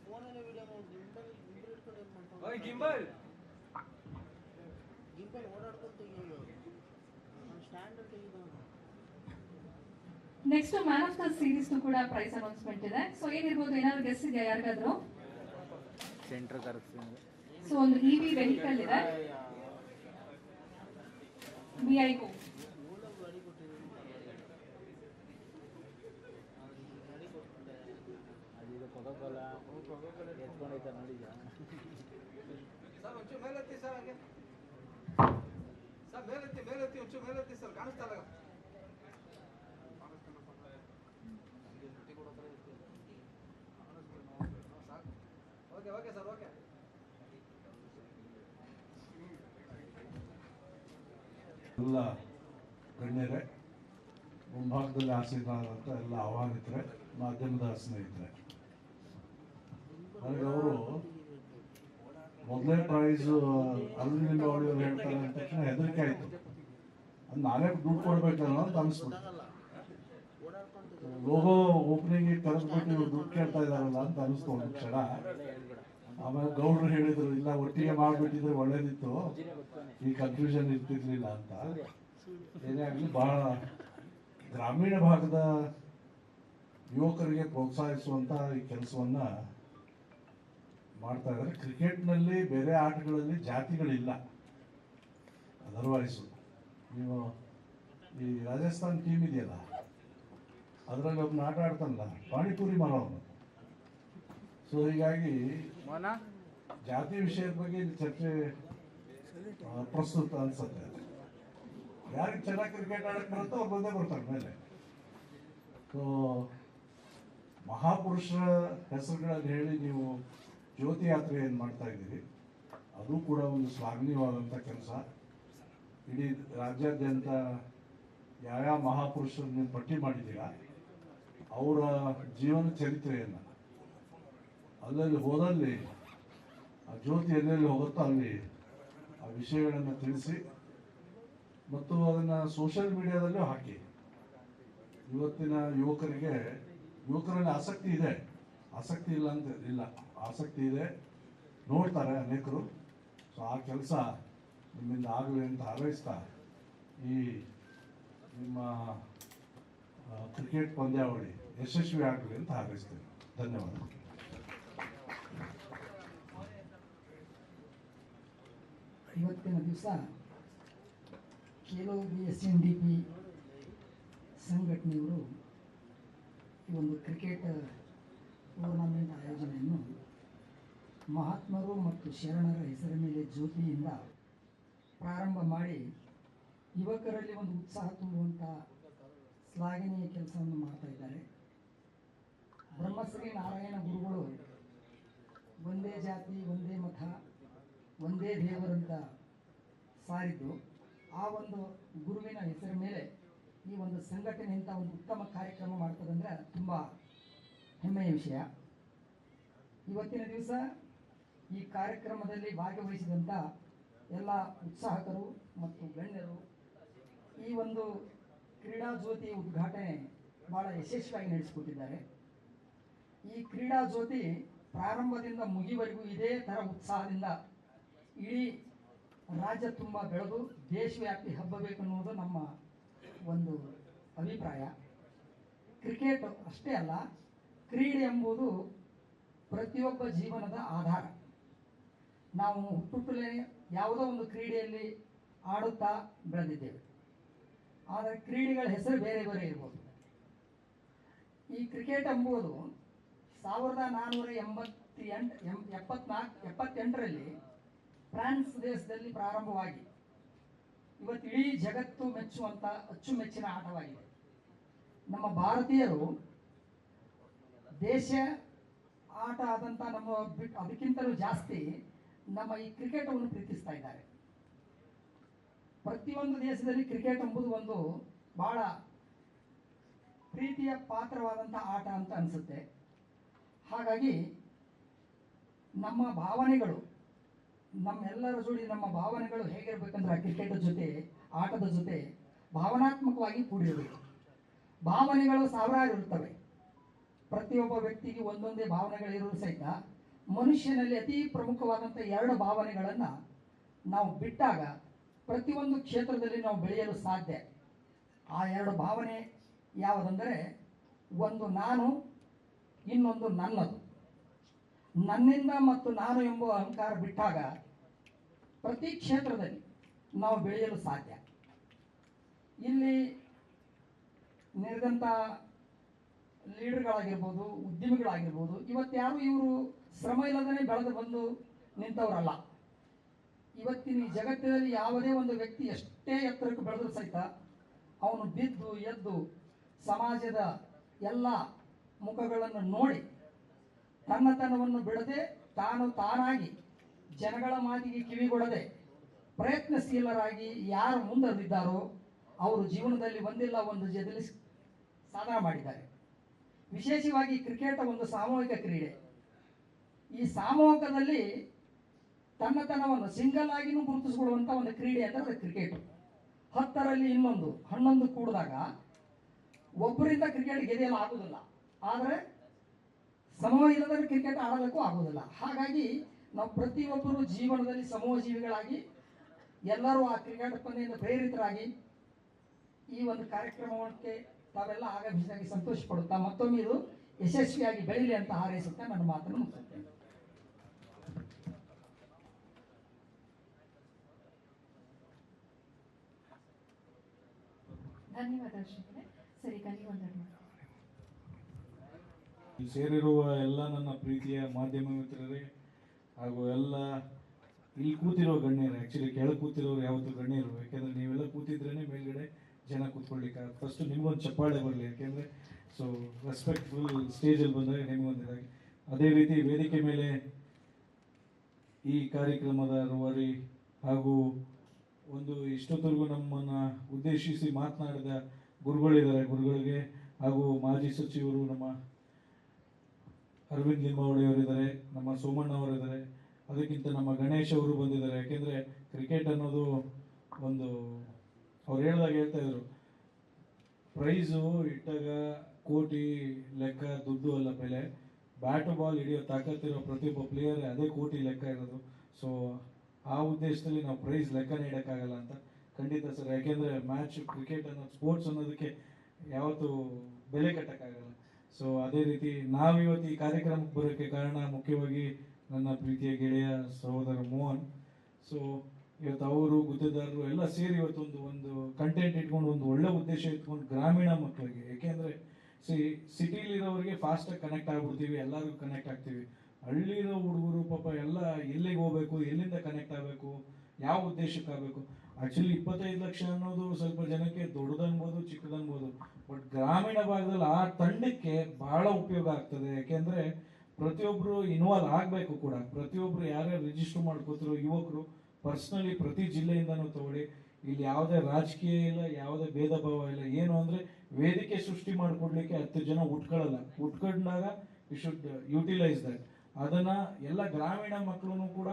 ಫೋನಲ್ಲಿ ವಿಡಿಯೋ ಓಯ್ ಗಿಂಬಲ್ ಗಿಂಬಲ್ ಓಡಾಡ್ಕೊಂಡು ತೆಗಿಯೋದು, ಸ್ಟ್ಯಾಂಡ್ ತೆಗಿಯೋದು. Next man of the series ಕೂಡ ಪ್ರೈಸ್ ಅನೌನ್ಸ್ಮೆಂಟ್ ಇದೆ. ಸೊ ಏನಿರ್ಬೋದು, ಏನಾದ್ರು ಗೆಸ್ ಇದೆಯಾ ಯಾರಿಗಾದ್ರು? Centre correct. ಸೊ ಒಂದು ಇವಿ ವೆಹಿಕಲ್ ಇದೆ, ವಿಐಒ. ಸರ್ ಒಂಚೂರು ಮೇಲೆತ್ತಿ ಸರ್, ಹಾಗೆ ಸರ್ ಮೇಲೆತ್ತಿ ಒಂಚೂರು ಮೇಲೆತ್ತಿ ಸರ್, ಕಾಣಿಸ್ತಾ ಇಲ್ಲ. Okay okay sir, okay. ಎಲ್ಲ ಗಣ್ಯರೇ, ಮುಂಭಾಗದಲ್ಲಿ ಆಸೀನರಾದಂಥ ಎಲ್ಲ ಆಹ್ವಾನಿತರೆ, ಮಾಧ್ಯಮದ ಸ್ನೇಹಿತರೆ, ನನಗೆ ಅವರು ಮೊದಲನೇ ಪ್ರೈಸು ಅರವಿಂದ್ ಅವರು ಹೇಳ್ತಾರೆ ಅಂದ ತಕ್ಷಣ ಹೆದರಿಕೆ ಆಯಿತು. ಅದು ನಾನೇ ದುಡ್ಡು ಕೊಡ್ಬೇಕಲ್ಲ ಅಂತ ಅನಿಸ್ಬಿಟ್ಟು, ಲೋಗೋ ಓಪನಿಂಗ್ ಕರೆದ್ಬಿಟ್ಟು ಇವ್ರು ದುಡ್ಡು ಕೇಳ್ತಾ ಇದಾರಲ್ಲ ಅಂತ ಅನಿಸ್ತು ಒಂದು ಕ್ಷಣ. ಆಮೇಲೆ ಗೌಡ್ರು ಹೇಳಿದ್ರು, ಇಲ್ಲ ಒಟ್ಟಿಗೆ ಮಾಡಿಬಿಟ್ಟಿದ್ರೆ ಒಳ್ಳೇದಿತ್ತು, ಈ ಕನ್ಫ್ಯೂಷನ್ ಇರ್ತಿರ್ಲಿಲ್ಲ ಅಂತ. ಏನೇ ಆಗಲಿ, ಬಹಳ ಗ್ರಾಮೀಣ ಭಾಗದ ಯುವಕರಿಗೆ ಪ್ರೋತ್ಸಾಹಿಸುವಂಥ ಈ ಕೆಲಸವನ್ನ ಮಾಡ್ತಾ ಇದ್ದಾರೆ. ಕ್ರಿಕೆಟ್ನಲ್ಲಿ ಬೇರೆ ಆಟಗಳಲ್ಲಿ ಜಾತಿಗಳಿಲ್ಲ. ಅದರ್ವೈಸು ನೀವು ಈ ರಾಜಸ್ಥಾನ್ ಟೀಮ್ ಇದೆಯಲ್ಲ, ಅದರಲ್ಲಿ ಒಬ್ಬನು ಆಟ ಆಡ್ತಾನಲ್ಲ, ಪಾನಿಪುರಿ ಮಾರೋನು. ಸೊ ಹೀಗಾಗಿ ಜಾತಿ ವಿಷಯದ ಬಗ್ಗೆ ಇಲ್ಲಿ ಚರ್ಚೆ ಪ್ರಸ್ತುತ ಅನ್ಸುತ್ತೆ. ಯಾರಿಗೆ ಚೆನ್ನಾಗಿ ಕ್ರಿಕೆಟ್ ಆಡಕ್ಕೆ ಬರುತ್ತೋ ಅವ್ರು ಬಂದೇ ಬರ್ತಾರೆ ಮೇಲೆ. ಸೊ ಮಹಾಪುರುಷರ ಹೆಸರುಗಳಲ್ಲಿ ಹೇಳಿ ನೀವು ಜ್ಯೋತಿ ಯಾತ್ರೆ ಏನು ಮಾಡ್ತಾ ಇದ್ದೀರಿ, ಅದು ಕೂಡ ಒಂದು ಶ್ಲಾಘನೀಯವಾದಂಥ ಕೆಲಸ. ಇಡೀ ರಾಜ್ಯಾದ್ಯಂತ ಯಾವ್ಯಾವ ಮಹಾಪುರುಷರು ನೀವು ಪಟ್ಟಿ ಮಾಡಿದ್ದೀರಾ, ಅವರ ಜೀವನ ಚರಿತ್ರೆಯನ್ನು ಅಲ್ಲಲ್ಲಿ ಹೋದಲ್ಲಿ ಆ ಜ್ಯೋತಿ ಎಲ್ಲೆಲ್ಲಿ ಹೋಗುತ್ತೋ ಅಲ್ಲಿ ಆ ವಿಷಯಗಳನ್ನು ತಿಳಿಸಿ ಮತ್ತು ಅದನ್ನು ಸೋಷಿಯಲ್ ಮೀಡಿಯಾದಲ್ಲೂ ಹಾಕಿ. ಇವತ್ತಿನ ಯುವಕರಲ್ಲಿ ಆಸಕ್ತಿ ಇದೆ, ಆಸಕ್ತಿ ಇಲ್ಲ ಅಂತ ಇಲ್ಲ, ಆಸಕ್ತಿ ಇದೆ, ನೋಡ್ತಾರೆ ಅನೇಕರು. ಸೊ ಆ ಕೆಲಸ ನಿಮ್ಮಿಂದ ಆಗಲಿ ಅಂತ ಹಾರೈಸ್ತಾ ಈ ನಿಮ್ಮ ಕ್ರಿಕೆಟ್ ಪಂದ್ಯಾವಳಿ ಯಶಸ್ವಿ ಆಗಲಿ ಅಂತ ಹಾರೈಸ್ತೇನೆ. ಧನ್ಯವಾದ. ಇವತ್ತಿನ ದಿವಸ ಕೆಲವು SNDP ಸಂಘಟನೆಯವರು ಈ ಒಂದು ಕ್ರಿಕೆಟ್ ಟೂರ್ನಮೆಂಟ್ ಆಯೋಜನೆಯನ್ನು ಮಹಾತ್ಮರು ಮತ್ತು ಶರಣರ ಹೆಸರಿನ ಮೇಲೆ ಜ್ಯೋತಿಯಿಂದ ಪ್ರಾರಂಭ ಮಾಡಿ ಯುವಕರಲ್ಲಿ ಒಂದು ಉತ್ಸಾಹ ತುಂಬುವಂಥ ಶ್ಲಾಘನೀಯ ಕೆಲಸವನ್ನು ಮಾಡ್ತಾ ಇದ್ದಾರೆ. ಬ್ರಹ್ಮಶ್ರೀ ನಾರಾಯಣ ಗುರುಗಳು ಒಂದೇ ಜಾತಿ, ಒಂದೇ ಮತ, ಒಂದೇ ದೇವರಂತ ಸಾರಿದ್ದು, ಆ ಒಂದು ಗುರುವಿನ ಹೆಸರ ಮೇಲೆ ಈ ಒಂದು ಸಂಘಟನೆ ಇಂಥ ಒಂದು ಉತ್ತಮ ಕಾರ್ಯಕ್ರಮ ಮಾಡ್ತದಂದರೆ ತುಂಬ ಹೆಮ್ಮೆಯ ವಿಷಯ. ಇವತ್ತಿನ ದಿವಸ ಈ ಕಾರ್ಯಕ್ರಮದಲ್ಲಿ ಭಾಗವಹಿಸಿದಂಥ ಎಲ್ಲ ಉತ್ಸಾಹಕರು ಮತ್ತು ಗಣ್ಯರು ಈ ಒಂದು ಕ್ರೀಡಾ ಜ್ಯೋತಿ ಉದ್ಘಾಟನೆ ಭಾಳ ಯಶಸ್ವಿಯಾಗಿ ನಡೆಸಿಕೊಟ್ಟಿದ್ದಾರೆ. ಈ ಕ್ರೀಡಾ ಜ್ಯೋತಿ ಪ್ರಾರಂಭದಿಂದ ಮುಗಿವರೆಗೂ ಇದೇ ಥರ ಉತ್ಸಾಹದಿಂದ ಇಡೀ ರಾಜ್ಯ ತುಂಬ ಬೆಳೆದು ದೇಶವ್ಯಾಪಿ ಹಬ್ಬಬೇಕು ಅನ್ನೋದು ನಮ್ಮ ಒಂದು ಅಭಿಪ್ರಾಯ. ಕ್ರಿಕೆಟ್ ಅಷ್ಟೇ ಅಲ್ಲ, ಕ್ರೀಡೆ ಎಂಬುದು ಪ್ರತಿಯೊಬ್ಬ ಜೀವನದ ಆಧಾರ. ನಾವು ಹುಟ್ಟುತ್ತಲೇ ಯಾವುದೋ ಒಂದು ಕ್ರೀಡೆಯಲ್ಲಿ ಆಡುತ್ತಾ ಬೆಳೆದಿದ್ದೇವೆ, ಆದರೆ ಕ್ರೀಡೆಗಳ ಹೆಸರು ಬೇರೆ ಬೇರೆ ಇರ್ಬೋದು. ಈ ಕ್ರಿಕೆಟ್ ಎಂಬುದು 1478ರಲ್ಲಿ ಫ್ರಾನ್ಸ್ ದೇಶದಲ್ಲಿ ಪ್ರಾರಂಭವಾಗಿ ಇವತ್ತು ಇಡೀ ಜಗತ್ತು ಮೆಚ್ಚುವಂಥ ಅಚ್ಚುಮೆಚ್ಚಿನ ಆಟವಾಗಿದೆ. ನಮ್ಮ ಭಾರತೀಯರು ದೇಶ ಆಟ ಆದಂಥ ನಮ್ಮ ಬಿಟ್ಟು ಅದಕ್ಕಿಂತಲೂ ಜಾಸ್ತಿ ನಮ್ಮ ಈ ಕ್ರಿಕೆಟನ್ನು ಪ್ರೀತಿಸ್ತಾ ಇದ್ದಾರೆ. ಪ್ರತಿಯೊಂದು ದೇಶದಲ್ಲಿ ಕ್ರಿಕೆಟ್ ಎಂಬುದು ಒಂದು ಬಹಳ ಪ್ರೀತಿಯ ಪಾತ್ರವಾದಂಥ ಆಟ ಅಂತ ಅನಿಸುತ್ತೆ. ಹಾಗಾಗಿ ನಮ್ಮ ಭಾವನೆಗಳು, ನಮ್ಮೆಲ್ಲರ ಜೋಡಿ ನಮ್ಮ ಭಾವನೆಗಳು ಹೇಗಿರ್ಬೇಕಂದ್ರೆ ಕ್ರಿಕೆಟ್ ಜೊತೆ, ಆಟದ ಜೊತೆ ಭಾವನಾತ್ಮಕವಾಗಿ ಕೂಡಿರಬೇಕು. ಭಾವನೆಗಳು ಸಾವಿರಾರು ಇರ್ತವೆ, ಪ್ರತಿಯೊಬ್ಬ ವ್ಯಕ್ತಿಗೆ ಒಂದೊಂದೇ ಭಾವನೆಗಳಿರುವುದು ಸಹಿತ ಮನುಷ್ಯನಲ್ಲಿ ಅತಿ ಪ್ರಮುಖವಾದಂಥ 2 ಭಾವನೆಗಳನ್ನು ನಾವು ಬಿಟ್ಟಾಗ ಪ್ರತಿಯೊಂದು ಕ್ಷೇತ್ರದಲ್ಲಿ ನಾವು ಬೆಳೆಯಲು ಸಾಧ್ಯ. ಆ 2 ಭಾವನೆ ಯಾವುದಂದರೆ, ಒಂದು ನಾನು, ಇನ್ನೊಂದು ನನ್ನದು. ನನ್ನಿಂದ ಮತ್ತು ನಾನು ಎಂಬ ಅಹಂಕಾರ ಬಿಟ್ಟಾಗ ಪ್ರತಿ ಕ್ಷೇತ್ರದಲ್ಲಿ ನಾವು ಬೆಳೆಯಲು ಸಾಧ್ಯ. ಇಲ್ಲಿ ನೆರೆದಂಥ ಲೀಡರ್ಗಳಾಗಿರ್ಬೋದು, ಉದ್ಯಮಿಗಳಾಗಿರ್ಬೋದು, ಇವತ್ತು ಯಾರು ಇವರು ಶ್ರಮ ಇಲ್ಲದೇ ಬೆಳೆದು ಬಂದು ನಿಂತವರಲ್ಲ. ಇವತ್ತಿನ ಈ ಜಗತ್ತಿನಲ್ಲಿ ಯಾವುದೇ ಒಂದು ವ್ಯಕ್ತಿ ಎಷ್ಟೇ ಎತ್ತರಕ್ಕೆ ಬೆಳೆದರೂ ಸಹಿತ ಅವನು ಬಿದ್ದು ಎದ್ದು ಸಮಾಜದ ಎಲ್ಲ ಮುಖಗಳನ್ನು ನೋಡಿ ತನ್ನತನವನ್ನು ಬಿಡದೆ ತಾನಾಗಿ ಜನಗಳ ಮಾತಿಗೆ ಕಿವಿಗೊಡದೆ ಪ್ರಯತ್ನಶೀಲರಾಗಿ ಯಾರು ಮುಂದರಿದ್ದಾರೋ ಅವರು ಜೀವನದಲ್ಲಿ ಒಂದಿಲ್ಲ ಒಂದು ಜೊತೆಲಿ ಸಾಧನೆ ಮಾಡಿದ್ದಾರೆ. ವಿಶೇಷವಾಗಿ ಕ್ರಿಕೆಟ್ ಒಂದು ಸಾಮೂಹಿಕ ಕ್ರೀಡೆ. ಈ ಸಾಮೂಹಿಕದಲ್ಲಿ ತನ್ನತನವನ್ನು ಸಿಂಗಲ್ ಆಗಿನೂ ಗುರುತಿಸಿಕೊಳ್ಳುವಂಥ ಒಂದು ಕ್ರೀಡೆ ಅಂದರೆ ಅದು ಕ್ರಿಕೆಟ್. 10ರಲ್ಲಿ 11 ಕೂಡಿದಾಗ ಒಬ್ಬರಿಂದ ಕ್ರಿಕೆಟ್ ಗೆದೆಯಲು ಆಗೋದಿಲ್ಲ, ಆದರೆ ಸಮೂಹ ಇಲ್ಲದ ಕ್ರಿಕೆಟ್ ಆಡಲಿಕ್ಕೂ ಆಗೋದಿಲ್ಲ. ಹಾಗಾಗಿ ನಾವು ಪ್ರತಿಯೊಬ್ಬರು ಜೀವನದಲ್ಲಿ ಸಮೂಹ ಜೀವಿಗಳಾಗಿ ಎಲ್ಲರೂ ಆ ಕ್ರಿಕೆಟ್ ಪಂದ್ಯದಿಂದ ಪ್ರೇರಿತರಾಗಿ ಈ ಒಂದು ಕಾರ್ಯಕ್ರಮಕ್ಕೆ ತಾವೆಲ್ಲ ಆಗಮಿಸಿದಾಗಿ ಸಂತೋಷ ಪಡುತ್ತಾ ಮತ್ತೊಮ್ಮೆ ಇದು ಯಶಸ್ವಿಯಾಗಿ ಬೆಳೀಲಿ ಅಂತ ಹಾರೈಸುತ್ತಾ ನನ್ನ ಮಾತನ್ನು ಮುಗಿಸುತ್ತೇನೆ. ಧನ್ಯವಾದ ಶ್ರೀಗಳೇ. ಸರಿ, ಕನಿಗೊಂದನ್ನು ಇಲ್ಲಿ ಸೇರಿರುವ ಎಲ್ಲ ನನ್ನ ಪ್ರೀತಿಯ ಮಾಧ್ಯಮ ಮಿತ್ರರೇ ಹಾಗೂ ಎಲ್ಲ ಇಲ್ಲಿ ಕೂತಿರೋ ಗಣ್ಯರು, ಆ್ಯಕ್ಚುಲಿ ಕೆಳಗೆ ಕೂತಿರೋರು ಯಾವತ್ತೂ ಗಣ್ಯರು, ಯಾಕೆಂದರೆ ನೀವೆಲ್ಲ ಕೂತಿದ್ರೇ ಮೇಲ್ಗಡೆ ಜನ ಕೂತ್ಕೊಳ್ಳಿಕ್ಕೆ. ಫಸ್ಟು ನಿಮ್ಗೊಂದು ಚಪ್ಪಾಳೆ ಬರಲಿ, ಯಾಕೆಂದರೆ ಸೊ ರೆಸ್ಪೆಕ್ಟ್ಫುಲ್ ಸ್ಟೇಜಲ್ಲಿ ಬಂದಾಗ ನಿಮಗೊಂದು ಇದಾಗಿ. ಅದೇ ರೀತಿ ವೇದಿಕೆ ಮೇಲೆ ಈ ಕಾರ್ಯಕ್ರಮದ ರೂವಾರಿ ಹಾಗೂ ಒಂದು ಇಷ್ಟೊತ್ತರೆಗೂ ನಮ್ಮನ್ನು ಉದ್ದೇಶಿಸಿ ಮಾತನಾಡಿದ ಗುರುಗಳಿದ್ದಾರೆ, ಗುರುಗಳಿಗೆ ಹಾಗೂ ಮಾಜಿ ಸಚಿವರು ನಮ್ಮ ಅರವಿಂದ್ ಲಿಂಬಾವಳಿಯವರಿದ್ದಾರೆ, ನಮ್ಮ ಸೋಮಣ್ಣ ಅವರಿದ್ದಾರೆ, ಅದಕ್ಕಿಂತ ನಮ್ಮ ಗಣೇಶ್ ಅವರು ಬಂದಿದ್ದಾರೆ. ಯಾಕೆಂದರೆ ಕ್ರಿಕೆಟ್ ಅನ್ನೋದು ಒಂದು ಅವ್ರು ಹೇಳ್ತಾ ಇದ್ರು, ಪ್ರೈಸು ಇಟ್ಟಾಗ ಕೋಟಿ ಲೆಕ್ಕ ದುಡ್ಡು ಅಲ್ಲ ಬೆಲೆ, ಬ್ಯಾಟು ಬಾಲ್ ಹಿಡಿಯೋ ತಾಕತ್ತಿರೋ ಪ್ರತಿಯೊಬ್ಬ ಪ್ಲೇಯರ್ ಅದೇ ಕೋಟಿ ಲೆಕ್ಕ ಇರೋದು. ಸೊ ಆ ಉದ್ದೇಶದಲ್ಲಿ ನಾವು ಪ್ರೈಸ್ ಲೆಕ್ಕನೇ ಇಡೋಕ್ಕಾಗಲ್ಲ ಅಂತ. ಖಂಡಿತ ಸರ್, ಯಾಕೆಂದರೆ ಮ್ಯಾಚ್ ಕ್ರಿಕೆಟ್ ಅನ್ನೋದು ಸ್ಪೋರ್ಟ್ಸ್ ಅನ್ನೋದಕ್ಕೆ ಯಾವತ್ತೂ ಬೆಲೆ ಕಟ್ಟೋಕ್ಕಾಗಲ್ಲ. ಸೊ ಅದೇ ರೀತಿ ನಾವಿವತ್ತು ಈ ಕಾರ್ಯಕ್ರಮಕ್ಕೆ ಬರೋಕ್ಕೆ ಕಾರಣ ಮುಖ್ಯವಾಗಿ ನನ್ನ ಪ್ರೀತಿಯ ಗೆಳೆಯ ಸಹೋದರ ಮೋಹನ್. ಸೊ ಇವತ್ತು ಅವರು ಗುತ್ತೇದಾರರು ಎಲ್ಲ ಸೇರಿ ಇವತ್ತು ಒಂದು ಕಂಟೆಂಟ್ ಇಟ್ಕೊಂಡು ಒಂದು ಒಳ್ಳೆ ಉದ್ದೇಶ ಇಟ್ಕೊಂಡು ಗ್ರಾಮೀಣ ಮಕ್ಕಳಿಗೆ, ಯಾಕೆಂದರೆ ಸಿಟಿಲಿರೋರಿಗೆ ಫಾಸ್ಟಾಗಿ ಕನೆಕ್ಟ್ ಆಗ್ಬಿಡ್ತೀವಿ, ಎಲ್ಲರಿಗೂ ಕನೆಕ್ಟ್ ಆಗ್ತೀವಿ. ಹಳ್ಳಿರೋ ಹುಡುಗರು ಪಾಪ ಎಲ್ಲ ಎಲ್ಲಿಗೆ ಹೋಗ್ಬೇಕು, ಎಲ್ಲಿಂದ ಕನೆಕ್ಟ್ ಆಗಬೇಕು, ಯಾವ ಉದ್ದೇಶಕ್ಕೆ ಆಗಬೇಕು. ಆ್ಯಕ್ಚುಲಿ 25 ಲಕ್ಷ ಅನ್ನೋದು ಸ್ವಲ್ಪ ಜನಕ್ಕೆ ದೊಡ್ಡದನ್ಬೋದು ಚಿಕ್ಕದನ್ಬೋದು, ಬಟ್ ಗ್ರಾಮೀಣ ಭಾಗದಲ್ಲಿ ಆ ತಂಡಕ್ಕೆ ಬಹಳ ಉಪಯೋಗ ಆಗ್ತದೆ. ಯಾಕೆಂದರೆ ಪ್ರತಿಯೊಬ್ಬರು ಇನ್ವಾಲ್ವ್ ಆಗಬೇಕು ಕೂಡ. ಪ್ರತಿಯೊಬ್ಬರು ಯಾರ್ಯಾರು ರಿಜಿಸ್ಟರ್ ಮಾಡ್ಕೋತಿರೋ ಯುವಕರು ಪರ್ಸ್ನಲಿ ಪ್ರತಿ ಜಿಲ್ಲೆಯಿಂದನೂ ತಗೊಳ್ಳಿ. ಇಲ್ಲಿ ಯಾವುದೇ ರಾಜಕೀಯ ಇಲ್ಲ, ಯಾವುದೇ ಭೇದ ಭಾವ ಇಲ್ಲ. ಏನು ಅಂದರೆ ವೇದಿಕೆ ಸೃಷ್ಟಿ ಮಾಡಿಕೊಡ್ಲಿಕ್ಕೆ 10 ಜನ ಉಟ್ಕೊಂಡಾಗ ಯು ಶುಡ್ ಯುಟಿಲೈಸ್ ದಟ್. ಅದನ್ನು ಎಲ್ಲ ಗ್ರಾಮೀಣ ಮಕ್ಕಳು ಕೂಡ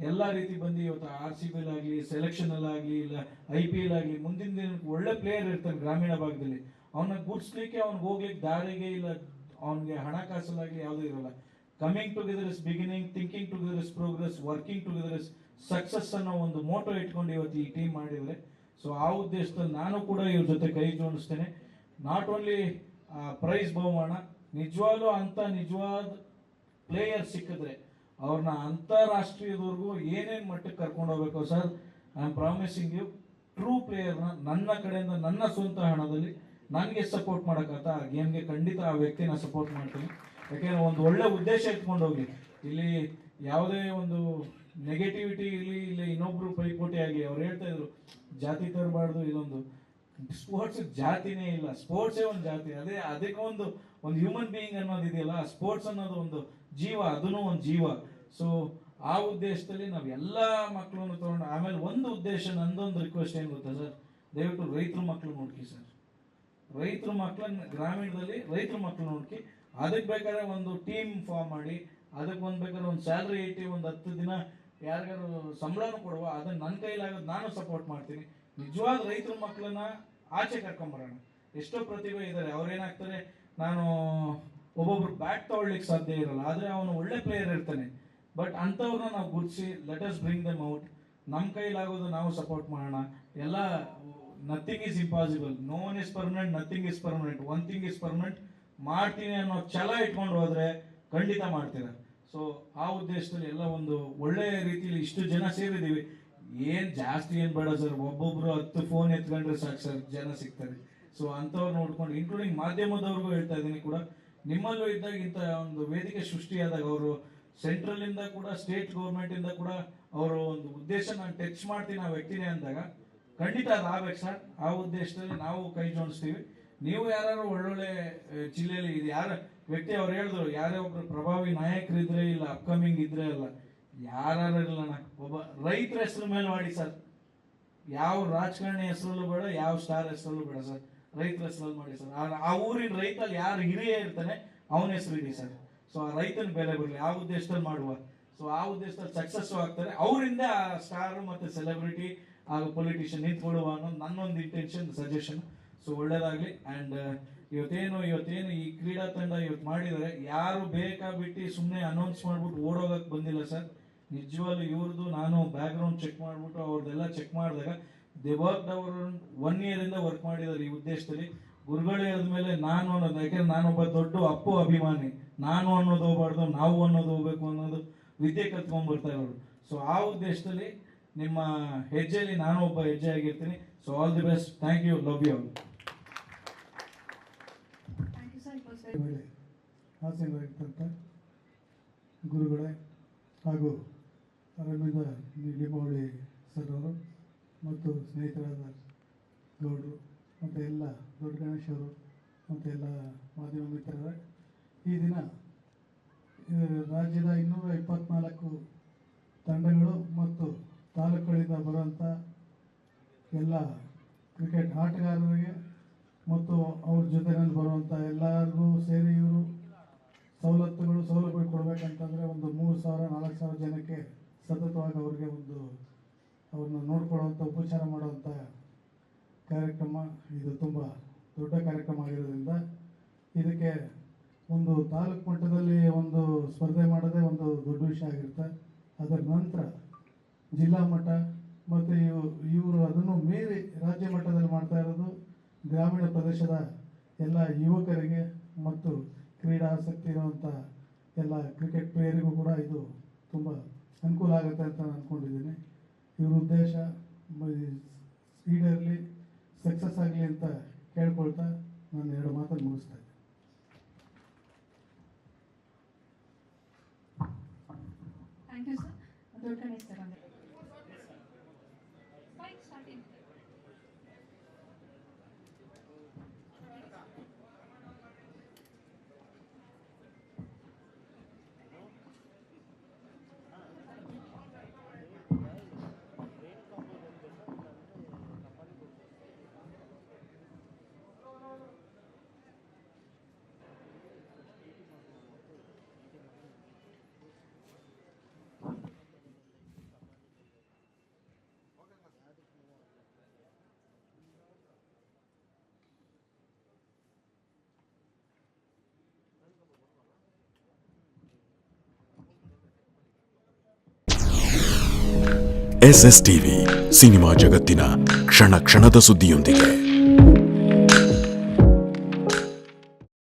ಎಲ್ಲ ರೀತಿ ಬಂದು ಇವತ್ತು RCB ಆಗಲಿ, ಸೆಲೆಕ್ಷನಲ್ಲಾಗಲಿ, ಇಲ್ಲ IPL ಆಗಲಿ, ಮುಂದಿನ ದಿನಕ್ಕೆ ಒಳ್ಳೆ ಪ್ಲೇಯರ್ ಇರ್ತಾನೆ ಗ್ರಾಮೀಣ ಭಾಗದಲ್ಲಿ, ಅವನ್ನ ಗುಡ್ಸ್ಲಿಕ್ಕೆ ಅವ್ನಿಗೆ ಹೋಗ್ಲಿಕ್ಕೆ ದಾರಿಗೆ ಇಲ್ಲ, ಅವನಿಗೆ ಹಣಕಾಸಲಾಗಲಿ ಯಾವುದೂ ಇರೋಲ್ಲ. Coming together is beginning, thinking together is progress, working together is success ಅನ್ನೋ ಒಂದು ಮೋಟೋ ಇಟ್ಕೊಂಡು ಇವತ್ತು ಈ ಟೀಮ್ ಮಾಡಿದರೆ. ಸೊ ಆ ಉದ್ದೇಶದಲ್ಲಿ ನಾನು ಕೂಡ ಇವ್ರ ಜೊತೆ ಕೈ ಜೋಡಿಸ್ತೇನೆ. ನಾಟ್ ಓನ್ಲಿ ಪ್ರೈಸ್ ಬಹುಮಾನ, ನಿಜವಾದ ಪ್ಲೇಯರ್ ಸಿಕ್ಕಿದ್ರೆ ಅವ್ರನ್ನ ಅಂತಾರಾಷ್ಟ್ರೀಯದವರೆಗೂ ಏನೇನು ಮಟ್ಟಕ್ಕೆ ಕರ್ಕೊಂಡು ಹೋಗ್ಬೇಕು sir. I am promising you, true ಪ್ಲೇಯರ್ನ ನನ್ನ ಕಡೆಯಿಂದ ನನ್ನ ಸ್ವಂತ ಹಣದಲ್ಲಿ ನನಗೆ ಸಪೋರ್ಟ್ ಮಾಡೋಕ್ಕಂತ ಆ ಗೇಮ್ಗೆ ಖಂಡಿತ ಆ ವ್ಯಕ್ತಿನ ಸಪೋರ್ಟ್ ಮಾಡ್ತೀನಿ. ಯಾಕೆಂದರೆ ಒಂದು ಒಳ್ಳೆ ಉದ್ದೇಶ ಇಟ್ಕೊಂಡು ಹೋಗಿ, ಇಲ್ಲಿ ಯಾವುದೇ ಒಂದು ನೆಗೆಟಿವಿಟಿ ಇಲ್ಲಿ ಇನ್ನೊಬ್ರು ಪೈಪೋಟಿ ಆಗಿ ಅವ್ರು ಹೇಳ್ತಾ ಇದ್ರು ಜಾತಿ ತರಬಾರ್ದು, ಇದೊಂದು ಸ್ಪೋರ್ಟ್ಸ್ ಜಾತಿನೇ ಇಲ್ಲ, ಸ್ಪೋರ್ಟ್ಸೇ ಒಂದು ಜಾತಿ. ಅದಕ್ಕೆ ಒಂದು ಹ್ಯೂಮನ್ ಬೀಯಿಂಗ್ ಅನ್ನೋದು ಇದೆಯಲ್ಲ, ಸ್ಪೋರ್ಟ್ಸ್ ಅನ್ನೋದು ಒಂದು ಜೀವ, ಅದನ್ನು ಒಂದು ಜೀವ. ಸೊ ಆ ಉದ್ದೇಶದಲ್ಲಿ ನಾವು ಎಲ್ಲ ಮಕ್ಕಳನ್ನು ತಗೊಂಡು, ಆಮೇಲೆ ಒಂದು ಉದ್ದೇಶ, ನಂದೊಂದು ರಿಕ್ವೆಸ್ಟ್ ಏನು ಗೊತ್ತಾ ಸರ್, ದಯವಿಟ್ಟು ರೈತರ ಮಕ್ಕಳು ನೋಡ್ಕಿ ಸರ್. ರೈತರ ಮಕ್ಕಳನ್ನ ಗ್ರಾಮೀಣದಲ್ಲಿ ರೈತರ ಮಕ್ಕಳು ನೋಡ್ಕಿ. ಅದಕ್ಕೆ ಬೇಕಾದ್ರೆ ಒಂದು ಟೀಮ್ ಫಾರ್ಮ್ ಮಾಡಿ, ಅದಕ್ಕೆ ಬೇಕಾದ್ರೆ ಒಂದು ಸ್ಯಾಲ್ರಿ ಇಟ್ಟು ಒಂದು 10 ದಿನ ಯಾರಿಗಾರು ಸಂಬಳನೂ ಕೊಡುವ, ಅದನ್ನ ನನ್ನ ಕೈಲಾಗೋದು ನಾನು ಸಪೋರ್ಟ್ ಮಾಡ್ತೀನಿ. ನಿಜವಾದ ರೈತರ ಮಕ್ಕಳನ್ನ ಆಚೆ ಕರ್ಕೊಂಬರೋಣ. ಎಷ್ಟೋ ಪ್ರತಿಭೆ ಇದ್ದಾರೆ, ಅವ್ರೇನಾಗ್ತಾರೆ, ನಾನು ಒಬ್ಬೊಬ್ರು ಬ್ಯಾಟ್ ತಗೊಳ್ಲಿಕ್ಕೆ ಸಾಧ್ಯ ಇರಲ್ಲ, ಆದರೆ ಅವನು ಒಳ್ಳೆ ಪ್ಲೇಯರ್ ಇರ್ತಾನೆ. ಬಟ್ ಅಂಥವ್ರನ್ನ ನಾವು ಗುರುತಿಸಿ let us bring them out. ನಮ್ಮ ಕೈಲಾಗೋದು ನಾವು ಸಪೋರ್ಟ್ ಮಾಡೋಣ. ಎಲ್ಲ nothing is impossible, no one is permanent, nothing is permanent, one thing is permanent. ಮಾಡ್ತೀನಿ ಅನ್ನೋ ಛಲ ಇಟ್ಕೊಂಡು ಹೋದ್ರೆ ಖಂಡಿತ ಮಾಡ್ತೀರ. ಸೊ ಆ ಉದ್ದೇಶದಲ್ಲಿ ಎಲ್ಲ ಒಂದು ಒಳ್ಳೆಯ ರೀತಿಯಲ್ಲಿ ಇಷ್ಟು ಜನ ಸೇರಿದ್ದೀವಿ. ಜಾಸ್ತಿ ಏನು ಬೇಡ ಸರ್, ಒಬ್ಬೊಬ್ರು 10 ಫೋನ್ ಎತ್ಕೊಂಡ್ರೆ ಸಾಕು ಸರ್, ಜನ ಸಿಗ್ತಾರೆ. ಸೊ ಅಂಥವ್ರು ನೋಡ್ಕೊಂಡು, ಇನ್ಕ್ಲೂಡಿಂಗ್ ಮಾಧ್ಯಮದವ್ರಿಗೂ ಹೇಳ್ತಾ ಇದ್ದೀನಿ ಕೂಡ, ನಿಮ್ಮಲ್ಲೂ ಇದ್ದಾಗ ಇಂಥ ಒಂದು ವೇದಿಕೆ ಸೃಷ್ಟಿಯಾದಾಗ ಅವರು ಸೆಂಟ್ರಲಿಂದ ಕೂಡ ಸ್ಟೇಟ್ ಗೌರ್ಮೆಂಟಿಂದ ಕೂಡ ಅವರು ಒಂದು ಉದ್ದೇಶ ನಾನು ಟಚ್ ಮಾಡ್ತೀನಿ ಆ ವ್ಯಕ್ತಿನೇ ಅಂದಾಗ ಖಂಡಿತ ಅದು ಆಗ್ಬೇಕು ಸರ್. ಆ ಉದ್ದೇಶದಲ್ಲಿ ನಾವು ಕೈ ಜೋಡಿಸ್ತೀವಿ. ನೀವು ಯಾರು ಒಳ್ಳೊಳ್ಳೆ ಜಿಲ್ಲೆಯಲ್ಲಿ ಇದು ಯಾರ ವ್ಯಕ್ತಿ ಅವ್ರು ಹೇಳಿದ್ರು, ಯಾರೇ ಒಬ್ರು ಪ್ರಭಾವಿ ನಾಯಕರಿದ್ರೆ ಇಲ್ಲ ಅಪ್ಕಮಿಂಗ್ ಇದ್ರೆ ಅಲ್ಲ, ಯಾರು ಇರಲ್ಲ, ಒಬ್ಬ ರೈತರ ಹೆಸರು ಮೇಲೆ ಮಾಡಿ ಸರ್. ಯಾವ ರಾಜಕಾರಣಿ ಹೆಸರಲ್ಲೂ ಬೇಡ, ಯಾವ ಸ್ಟಾರ್ ಹೆಸರಲ್ಲೂ ಬೇಡ ಸರ್, ರೈತರ ಹೆಸರಲ್ಲಿ ಮಾಡಿ ಸರ್. ಆ ಊರಿನ ರೈತಲ್ಲಿ ಯಾರು ಹಿರಿಯ ಇರ್ತಾನೆ ಅವನ ಹೆಸರು ಇಡಿ ಸರ್. ಸೊ ಆ ರೈತನ ಬೆಲೆ ಬರಲಿ, ಆ ಉದ್ದೇಶದಲ್ಲಿ ಮಾಡುವ. ಸೊ ಆ ಉದ್ದೇಶದಲ್ಲಿ ಸಕ್ಸಸ್ಸು ಆಗ್ತಾರೆ. ಅವರಿಂದ ಆ ಸ್ಟಾರ್ ಮತ್ತು ಸೆಲೆಬ್ರಿಟಿ ಹಾಗೂ ಪೊಲಿಟಿಷಿಯನ್ ನಿಂತ್ಕೊಳ್ಳುವ ಅನ್ನೋದು ನನ್ನೊಂದು ಇಂಟೆನ್ಷನ್, ಸಜೆಷನ್. ಸೊ ಒಳ್ಳೇದಾಗಲಿ. ಆ್ಯಂಡ್ ಇವತ್ತೇನು ಈ ಕ್ರೀಡಾ ತಂಡ ಇವತ್ತು ಮಾಡಿದರೆ, ಯಾರು ಬಿಟ್ಟು ಸುಮ್ಮನೆ ಅನೌನ್ಸ್ ಮಾಡ್ಬಿಟ್ಟು ಓಡೋಗಕ್ಕೆ ಬಂದಿಲ್ಲ ಸರ್. ನಿಜವಾಗ್ಲೂ ಇವ್ರದ್ದು ನಾನು ಬ್ಯಾಕ್ಗ್ರೌಂಡ್ ಚೆಕ್ ಮಾಡಿಬಿಟ್ಟು ಅವ್ರದ್ದೆಲ್ಲ ಚೆಕ್ ಮಾಡಿದಾಗ ದೇ ವರ್ಕ್ ಅವರು 1 year ವರ್ಕ್ ಮಾಡಿದ್ದಾರೆ ಈ ಉದ್ದೇಶದಲ್ಲಿ. ಗುರುಗಳು ಹೇಳಿದ ಮೇಲೆ ನಾನು ಅನ್ನೋದು, ಯಾಕೆಂದ್ರೆ ನಾನೊಬ್ಬ ದೊಡ್ಡ ಅಪ್ಪು ಅಭಿಮಾನಿ, ನಾನು ಅನ್ನೋದು ಹೋಗ್ಬಾರ್ದು, ನಾವು ಅನ್ನೋದು ಹೋಗ್ಬೇಕು ಅನ್ನೋದು ವಿದ್ಯೆ ಕಲ್ತ್ಕೊಂಡ್ಬರ್ತಾ ಇರೋರು. ಸೊ ಆ ಉದ್ದೇಶದಲ್ಲಿ ನಿಮ್ಮ ಹೆಜ್ಜೆಯಲ್ಲಿ ನಾನು ಒಬ್ಬ ಹೆಜ್ಜೆ ಆಗಿರ್ತೀನಿ. So all the best, thank you, love you all. ಮೇಲೆ ಆಸೀನರಾಗಿದ್ದಂಥ ಗುರುಗಳೇ ಹಾಗೂ ಅರವಿಂದ ಲಿಂಬಾವಳಿ ಸರ್ ಅವರು ಮತ್ತು ಸ್ನೇಹಿತರಾದ ಗೌಡರು ಮತ್ತು ಎಲ್ಲ ದೊಡ್ಡ ಗಣೇಶ್ ಅವರು ಮತ್ತು ಎಲ್ಲ ಮಾಧ್ಯಮ ಮಿತ್ರರೇ, ಈ ದಿನ ರಾಜ್ಯದ 224 ತಂಡಗಳು ಮತ್ತು ತಾಲೂಕುಗಳಿಂದ ಬರುವಂಥ ಎಲ್ಲ ಕ್ರಿಕೆಟ್ ಆಟಗಾರರಿಗೆ ಮತ್ತು ಅವ್ರ ಜೊತೆಯಲ್ಲಿ ಬರುವಂಥ ಎಲ್ಲರಿಗೂ ಸೇರಿ ಇವರು ಸೌಲಭ್ಯ ಕೊಡಬೇಕಂತಂದರೆ ಒಂದು 3,000-4,000 ಜನಕ್ಕೆ ಸತತವಾಗಿ ಅವ್ರಿಗೆ ಅವ್ರನ್ನ ನೋಡ್ಕೊಳ್ಳುವಂಥ ಉಪಚಾರ ಮಾಡುವಂಥ ಕಾರ್ಯಕ್ರಮ ಇದು ತುಂಬ ದೊಡ್ಡ ಕಾರ್ಯಕ್ರಮ ಆಗಿರೋದ್ರಿಂದ ಇದಕ್ಕೆ ಒಂದು ತಾಲೂಕು ಮಟ್ಟದಲ್ಲಿ ಒಂದು ಸ್ಪರ್ಧೆ ಮಾಡೋದೇ ಒಂದು ದೊಡ್ಡ ವಿಷಯ ಆಗಿರುತ್ತೆ. ಅದರ ನಂತರ ಜಿಲ್ಲಾ ಮಟ್ಟ ಮತ್ತು ಇವರು ಅದನ್ನು ಮೀರಿ ರಾಜ್ಯ ಮಟ್ಟದಲ್ಲಿ ಮಾಡ್ತಾ ಇರೋದು ಗ್ರಾಮೀಣ ಪ್ರದೇಶದ ಎಲ್ಲ ಯುವಕರಿಗೆ ಮತ್ತು ಕ್ರೀಡಾ ಆಸಕ್ತಿ ಇರುವಂಥ ಎಲ್ಲ ಕ್ರಿಕೆಟ್ ಪ್ಲೇಯರಿಗೂ ಕೂಡ ಇದು ತುಂಬ ಅನುಕೂಲ ಆಗುತ್ತೆ ಅಂತ ನಾನು ಅಂದ್ಕೊಂಡಿದ್ದೀನಿ. ಇವ್ರ ಉದ್ದೇಶ ಈಡೇರಲಿ, ಸಕ್ಸಸ್ ಆಗಲಿ ಅಂತ ಕೇಳ್ಕೊಳ್ತಾ ನಾನು 2 ಮಾತನ್ನು ಮುಗಿಸ್ತಾ ಇದ್ದೀನಿ. Thank you sir. ದೊಡ್ಡ ಗಣೇಶ್ ಸರ್ ಅಂದರೆ ಸ್ಟಾರ್ಟಿಂಗ್ SS ಟಿವಿ ಸಿನಿಮಾ ಜಗತ್ತಿನ ಕ್ಷಣ ಕ್ಷಣದ ಸುದ್ದಿಯೊಂದಿಗೆ.